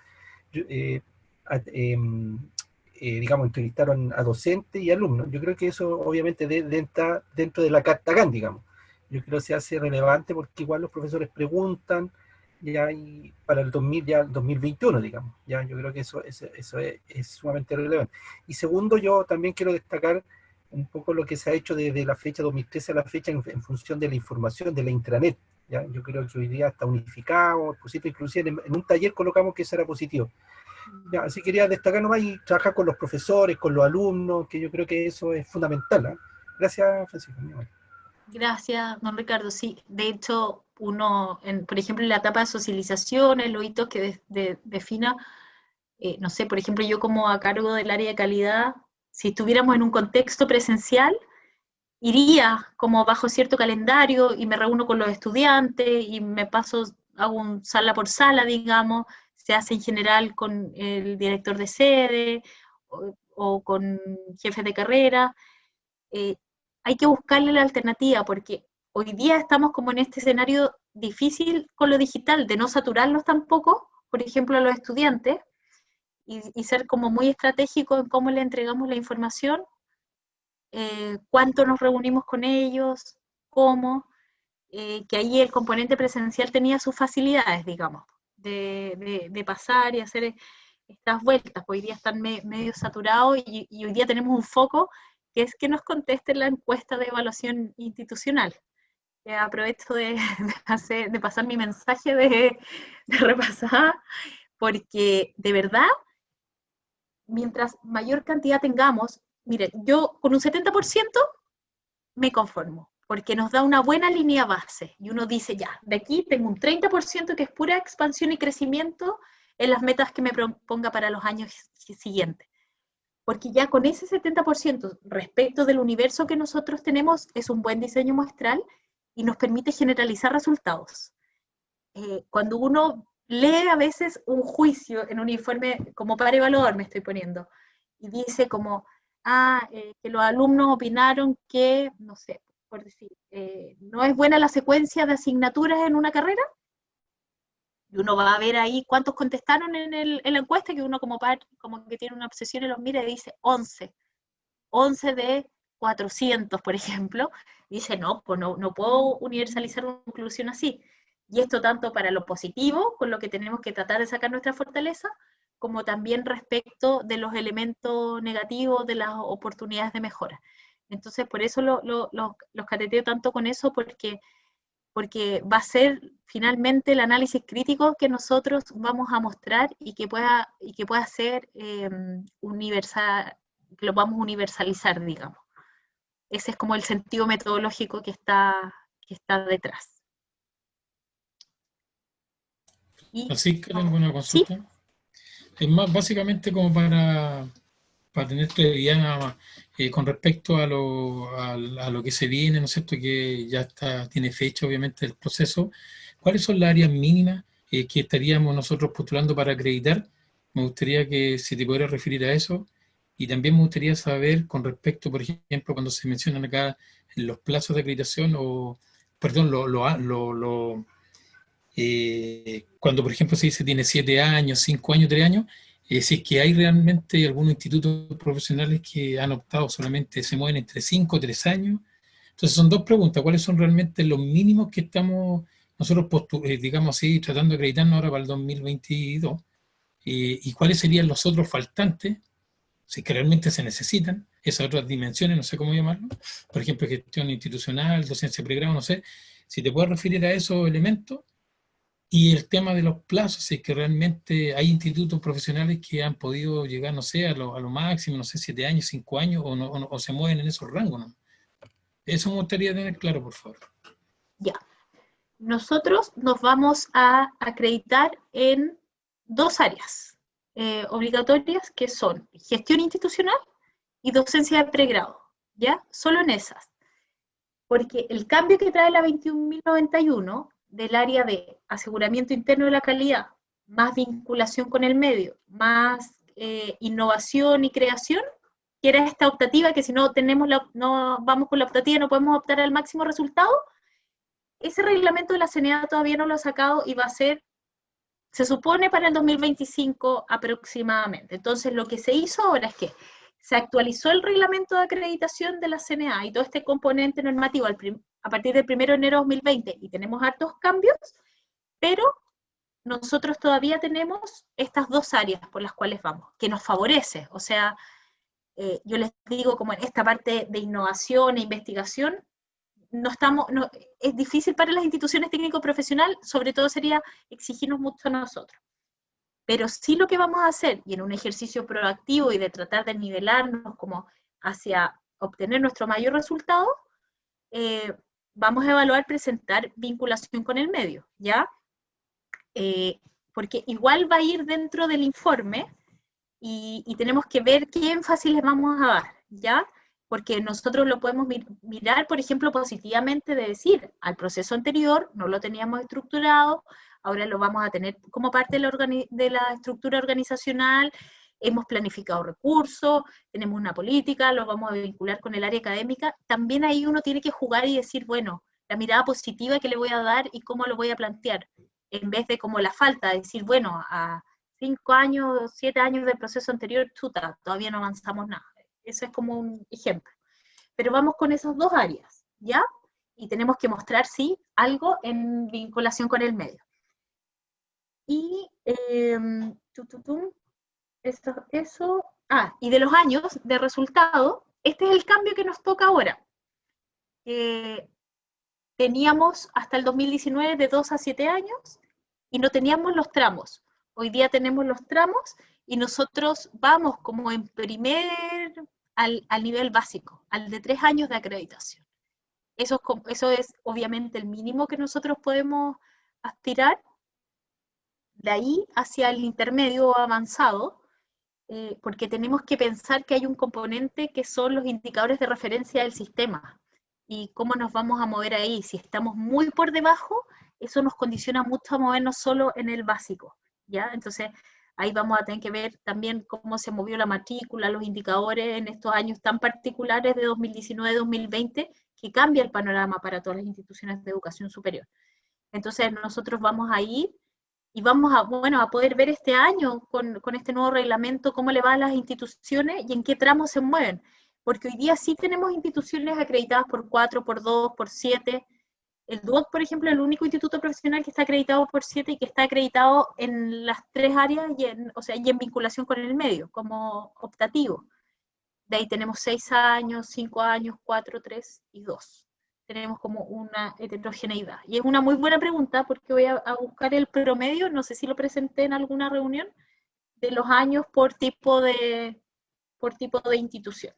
digamos, entrevistaron a docentes y alumnos. Yo creo que eso obviamente entra dentro de la carta GAN, digamos. Yo creo que se hace relevante porque igual los profesores preguntan, ya, y para el 2021, digamos. Ya, yo creo que eso es sumamente relevante. Y segundo, yo también quiero destacar un poco lo que se ha hecho desde la fecha 2013 a la fecha en función de la información, de la intranet. ¿Ya? Yo creo que hoy día está unificado, inclusive en un taller colocamos que eso era positivo. Ya, así quería destacar nomás y trabajar con los profesores, con los alumnos, que yo creo que eso es fundamental. ¿Eh? Gracias, Francisco. Gracias, don Ricardo. Sí, de hecho, uno, por ejemplo, en la etapa de socialización, los hitos que defina no sé, por ejemplo, yo como a cargo del área de calidad, si estuviéramos en un contexto presencial, iría como bajo cierto calendario y me reúno con los estudiantes y me paso, hago un sala por sala, digamos, se hace en general con el director de sede o con jefes de carrera. Hay que buscarle la alternativa porque hoy día estamos como en este escenario difícil con lo digital, de no saturarlos tampoco, por ejemplo, a los estudiantes, y ser como muy estratégico en cómo le entregamos la información, cuánto nos reunimos con ellos, cómo, que ahí el componente presencial tenía sus facilidades, digamos, de pasar y hacer estas vueltas. Hoy día están medio saturados y hoy día tenemos un foco que es que nos contesten la encuesta de evaluación institucional. Aprovecho de pasar mi mensaje de repasada, porque de verdad, mientras mayor cantidad tengamos, miren, yo con un 70% me conformo, porque nos da una buena línea base, y uno dice, ya, de aquí tengo un 30% que es pura expansión y crecimiento en las metas que me proponga para los años siguientes. Porque ya con ese 70% respecto del universo que nosotros tenemos, es un buen diseño muestral y nos permite generalizar resultados. Cuando uno lee a veces un juicio en un informe, como para evaluador me estoy poniendo, y dice como, que los alumnos opinaron que, no sé, por decir, no es buena la secuencia de asignaturas en una carrera, y uno va a ver ahí cuántos contestaron en la encuesta, que uno como que tiene una obsesión y los mira y dice 11 de 400, por ejemplo, dice, no, pues no puedo universalizar una conclusión así. Y esto tanto para lo positivo, con lo que tenemos que tratar de sacar nuestra fortaleza, como también respecto de los elementos negativos, de las oportunidades de mejora. Entonces, por eso los cateteo tanto con eso, porque va a ser finalmente el análisis crítico que nosotros vamos a mostrar y que pueda ser universal, que lo vamos a universalizar, digamos. Ese es como el sentido metodológico que está detrás. Así que tengo una consulta. ¿Sí? Es más básicamente como para tener claridad con respecto a lo que se viene, ¿no es cierto?, que ya tiene fecha obviamente el proceso. ¿Cuáles son las áreas mínimas que estaríamos nosotros postulando para acreditar? Me gustaría que si te pudieras referir a eso. Y también me gustaría saber con respecto, por ejemplo, cuando se mencionan acá los plazos de acreditación, cuando por ejemplo se dice tiene 7 años, 5 años, 3 años, si es que hay realmente algunos institutos profesionales que han optado solamente, se mueven entre 5 o 3 años. Entonces son dos preguntas: ¿cuáles son realmente los mínimos que estamos nosotros, digamos así, tratando de acreditarnos ahora para el 2022? ¿Y cuáles serían los otros faltantes, si es que realmente se necesitan, esas otras dimensiones, no sé cómo llamarlo? Por ejemplo, gestión institucional, docencia pregrado, no sé, si te puedes referir a esos elementos. Y el tema de los plazos, si es que realmente hay institutos profesionales que han podido llegar, no sé, a lo máximo, no sé, 7 años, 5 años, o se mueven en esos rangos, ¿no? Eso me gustaría tener claro, por favor. Ya. Nosotros nos vamos a acreditar en 2 áreas obligatorias, que son gestión institucional y docencia de pregrado, ¿ya? Solo en esas. Porque el cambio que trae la 21.091 del área de aseguramiento interno de la calidad, más vinculación con el medio, más innovación y creación, que era esta optativa, que si no vamos con la optativa no podemos optar al máximo resultado, ese reglamento de la CNA todavía no lo ha sacado y va a ser, se supone, para el 2025 aproximadamente. Entonces lo que se hizo ahora es que se actualizó el reglamento de acreditación de la CNA y todo este componente normativo a partir del 1 de enero de 2020, y tenemos hartos cambios, pero nosotros todavía tenemos estas 2 áreas por las cuales vamos, que nos favorece. O sea, yo les digo, como en esta parte de innovación e investigación, es difícil para las instituciones técnico-profesional, sobre todo sería exigirnos mucho a nosotros. Pero sí lo que vamos a hacer, y en un ejercicio proactivo y de tratar de nivelarnos como hacia obtener nuestro mayor resultado, vamos a evaluar presentar vinculación con el medio, ¿ya? Porque igual va a ir dentro del informe y tenemos que ver qué énfasis les vamos a dar, ¿ya? Porque nosotros lo podemos mirar, por ejemplo, positivamente de decir, al proceso anterior no lo teníamos estructurado, ahora lo vamos a tener como parte de la estructura organizacional, hemos planificado recursos, tenemos una política, lo vamos a vincular con el área académica. También ahí uno tiene que jugar y decir, bueno, la mirada positiva que le voy a dar y cómo lo voy a plantear, en vez de como la falta, de decir, bueno, a 5 años, 7 años del proceso anterior, chuta, todavía no avanzamos nada. Eso es como un ejemplo. Pero vamos con esas dos áreas, ¿ya? Y tenemos que mostrar, sí, algo en vinculación con el medio. Y, y de los años de resultado, este es el cambio que nos toca ahora. Teníamos hasta el 2019 de 2 a 7 años y no teníamos los tramos. Hoy día tenemos los tramos y nosotros vamos como en al nivel básico, al de 3 años de acreditación. Eso es obviamente el mínimo que nosotros podemos aspirar. De ahí hacia el intermedio o avanzado, porque tenemos que pensar que hay un componente que son los indicadores de referencia del sistema y cómo nos vamos a mover ahí. Si estamos muy por debajo, eso nos condiciona mucho a movernos solo en el básico, ¿ya? Entonces, ahí vamos a tener que ver también cómo se movió la matrícula, los indicadores en estos años tan particulares de 2019-2020, que cambia el panorama para todas las instituciones de educación superior. Entonces, nosotros vamos a ir y vamos a poder ver este año con este nuevo reglamento cómo le va a las instituciones y en qué tramos se mueven. Porque hoy día sí tenemos instituciones acreditadas por 4, por 2, por 7. El DUOC, por ejemplo, es el único instituto profesional que está acreditado por 7 y que está acreditado en las 3 áreas y en vinculación con el medio, como optativo. De ahí tenemos 6 años, 5 años, 4, 3 y 2. Tenemos como una heterogeneidad. Y es una muy buena pregunta porque voy a buscar el promedio, no sé si lo presenté en alguna reunión, de los años por tipo de institución.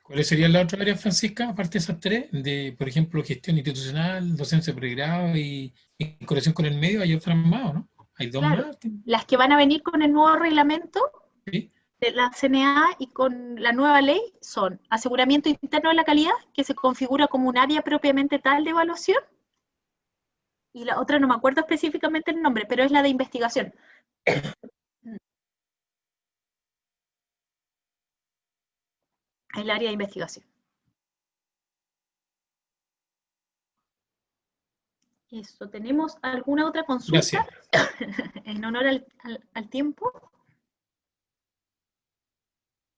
¿Cuáles serían las otras áreas, Francisca, aparte de esas 3? De, por ejemplo, gestión institucional, docencia de pregrado y vinculación con el medio, hay otras más, ¿no? ¿Hay 2 claro, más? Las que van a venir con el nuevo reglamento, ¿Sí? de la CNA y con la nueva ley son aseguramiento interno de la calidad, que se configura como un área propiamente tal de evaluación, y la otra no me acuerdo específicamente el nombre, pero es la de investigación. El área de investigación. Eso, ¿tenemos alguna otra consulta? En honor al tiempo.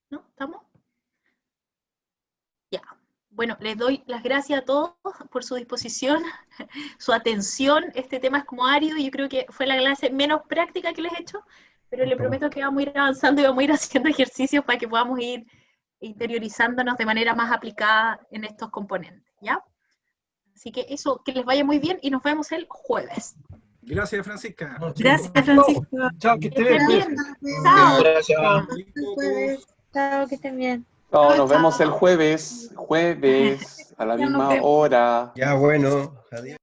¿No? ¿Estamos? Ya. Bueno, les doy las gracias a todos por su disposición, su atención. Este tema es como árido y yo creo que fue la clase menos práctica que les he hecho, pero les prometo que vamos a ir avanzando y vamos a ir haciendo ejercicios para que podamos ir interiorizándonos de manera más aplicada en estos componentes, ¿ya? Así que eso, que les vaya muy bien y nos vemos el jueves. Gracias, Francisca. Gracias, Francisco. Chao, que estén bien. Chao. Chao, que estén bien. No, nos vemos el jueves a la misma hora. Ya, bueno, adiós.